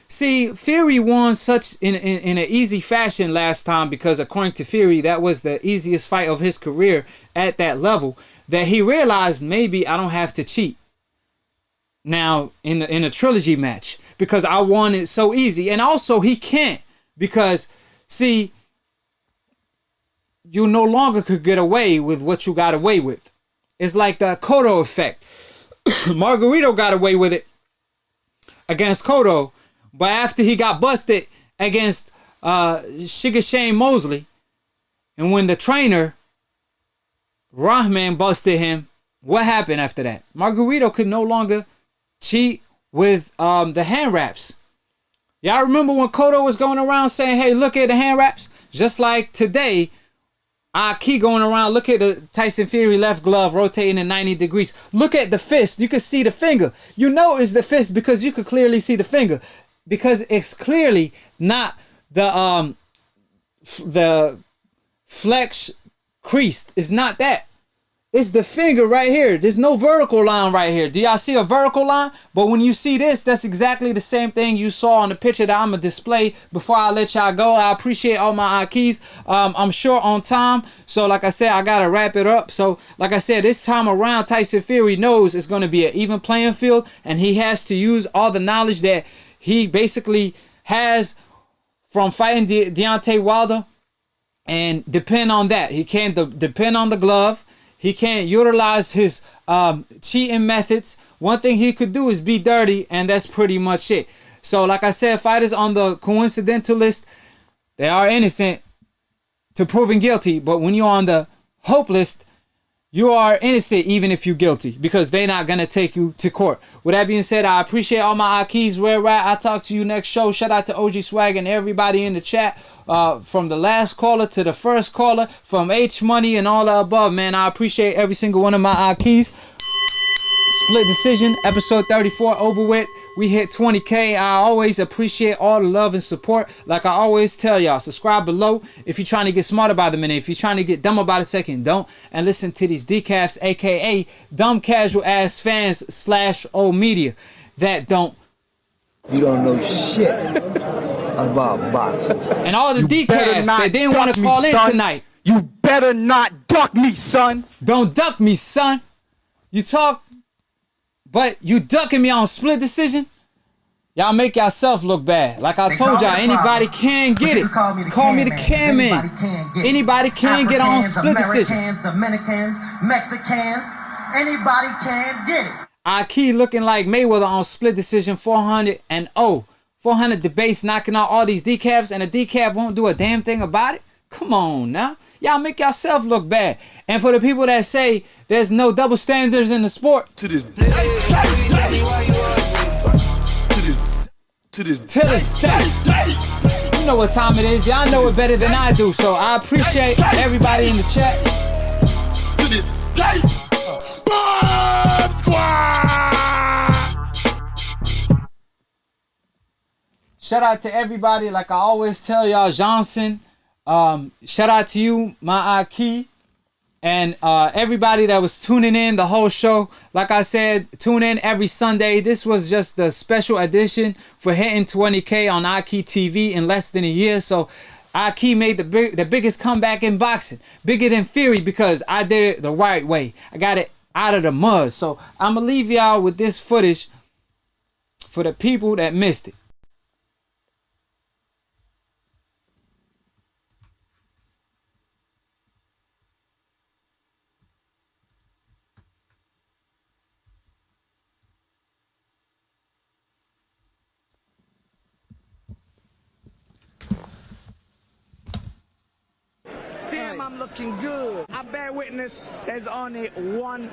see, Fury won such in an easy fashion last time because according to Fury, that was the easiest fight of his career at that level, that he realized maybe I don't have to cheat now in a Trilogy match because I won it so easy. And also he can't because, see, you no longer could get away with what you got away with. It's like the Cotto effect. Margarito got away with it against Cotto, but after he got busted against Sugar Shane Mosley, and when the trainer Rahman busted him, what happened after that? Margarito could no longer cheat with the hand wraps. Y'all remember when Cotto was going around saying, hey, look at the hand wraps? Just like today, I keep going around, look at the Tyson Fury left glove rotating in 90 degrees. Look at the fist. You can see the finger. You know it's the fist because you could clearly see the finger. Because it's clearly not the flex creased. It's not that. It's the finger right here. There's no vertical line right here. Do y'all see a vertical line? But when you see this, that's exactly the same thing you saw on the picture that I'm going to display before I let y'all go. I appreciate all my AKHis. I'm short on time. So like I said, I got to wrap it up. So like I said, this time around, Tyson Fury knows it's going to be an even playing field. And he has to use all the knowledge that he basically has from fighting Deontay Wilder and depend on that. He can't depend on the glove. He can't utilize his cheating methods. One thing he could do is be dirty, and that's pretty much it. So, like I said, fighters on the coincidental list, they are innocent to proving guilty. But when you're on the hope list, you are innocent even if you're guilty because they're not going to take you to court. With that being said, I appreciate all my AKHis. Where right, I'll talk to you next show. Shout out to OG Swag and everybody in the chat. From the last caller to the first caller, from H Money and all the above, man. I appreciate every single one of my AKHis. Split decision, episode 34 over with. We hit 20K. I always appreciate all the love and support. Like I always tell y'all, subscribe below if you're trying to get smarter by the minute. If you're trying to get dumb about a second, don't. And listen to these decafs, aka dumb casual ass fans / old media that don't. You don't know shit about boxing. And all the decafs that didn't want to call in tonight. You better not duck me, son. Don't duck me, son. You talk, but you ducking me on split decision. Y'all make yourself look bad. Like I told y'all, anybody can get it. Call me the can man. Anybody can get on split decision. Americans, Dominicans, Mexicans, anybody can get it. AKHi looking like Mayweather on split decision, 400-0. 400 debates, knocking out all these decafs, and a decaf won't do a damn thing about it. Come on now. Y'all make yourself look bad. And for the people that say there's no double standards in the sport, To this day. To this day. You know what time it is. Y'all know it better than I do. So I appreciate everybody in the chat. To this day. Bomb Squad. Shout out to everybody. Like I always tell y'all, Johnson. Shout out to you, my AKHi, and everybody that was tuning in the whole show. Like I said, tune in every Sunday. This was just the special edition for hitting 20K on AKHi TV in less than a year. So AKHi made the biggest comeback in boxing, bigger than Fury, because I did it the right way. I got it out of the mud. So I'm gonna leave y'all with this footage for the people that missed it. Damn, I'm looking good. I bear witness there's only one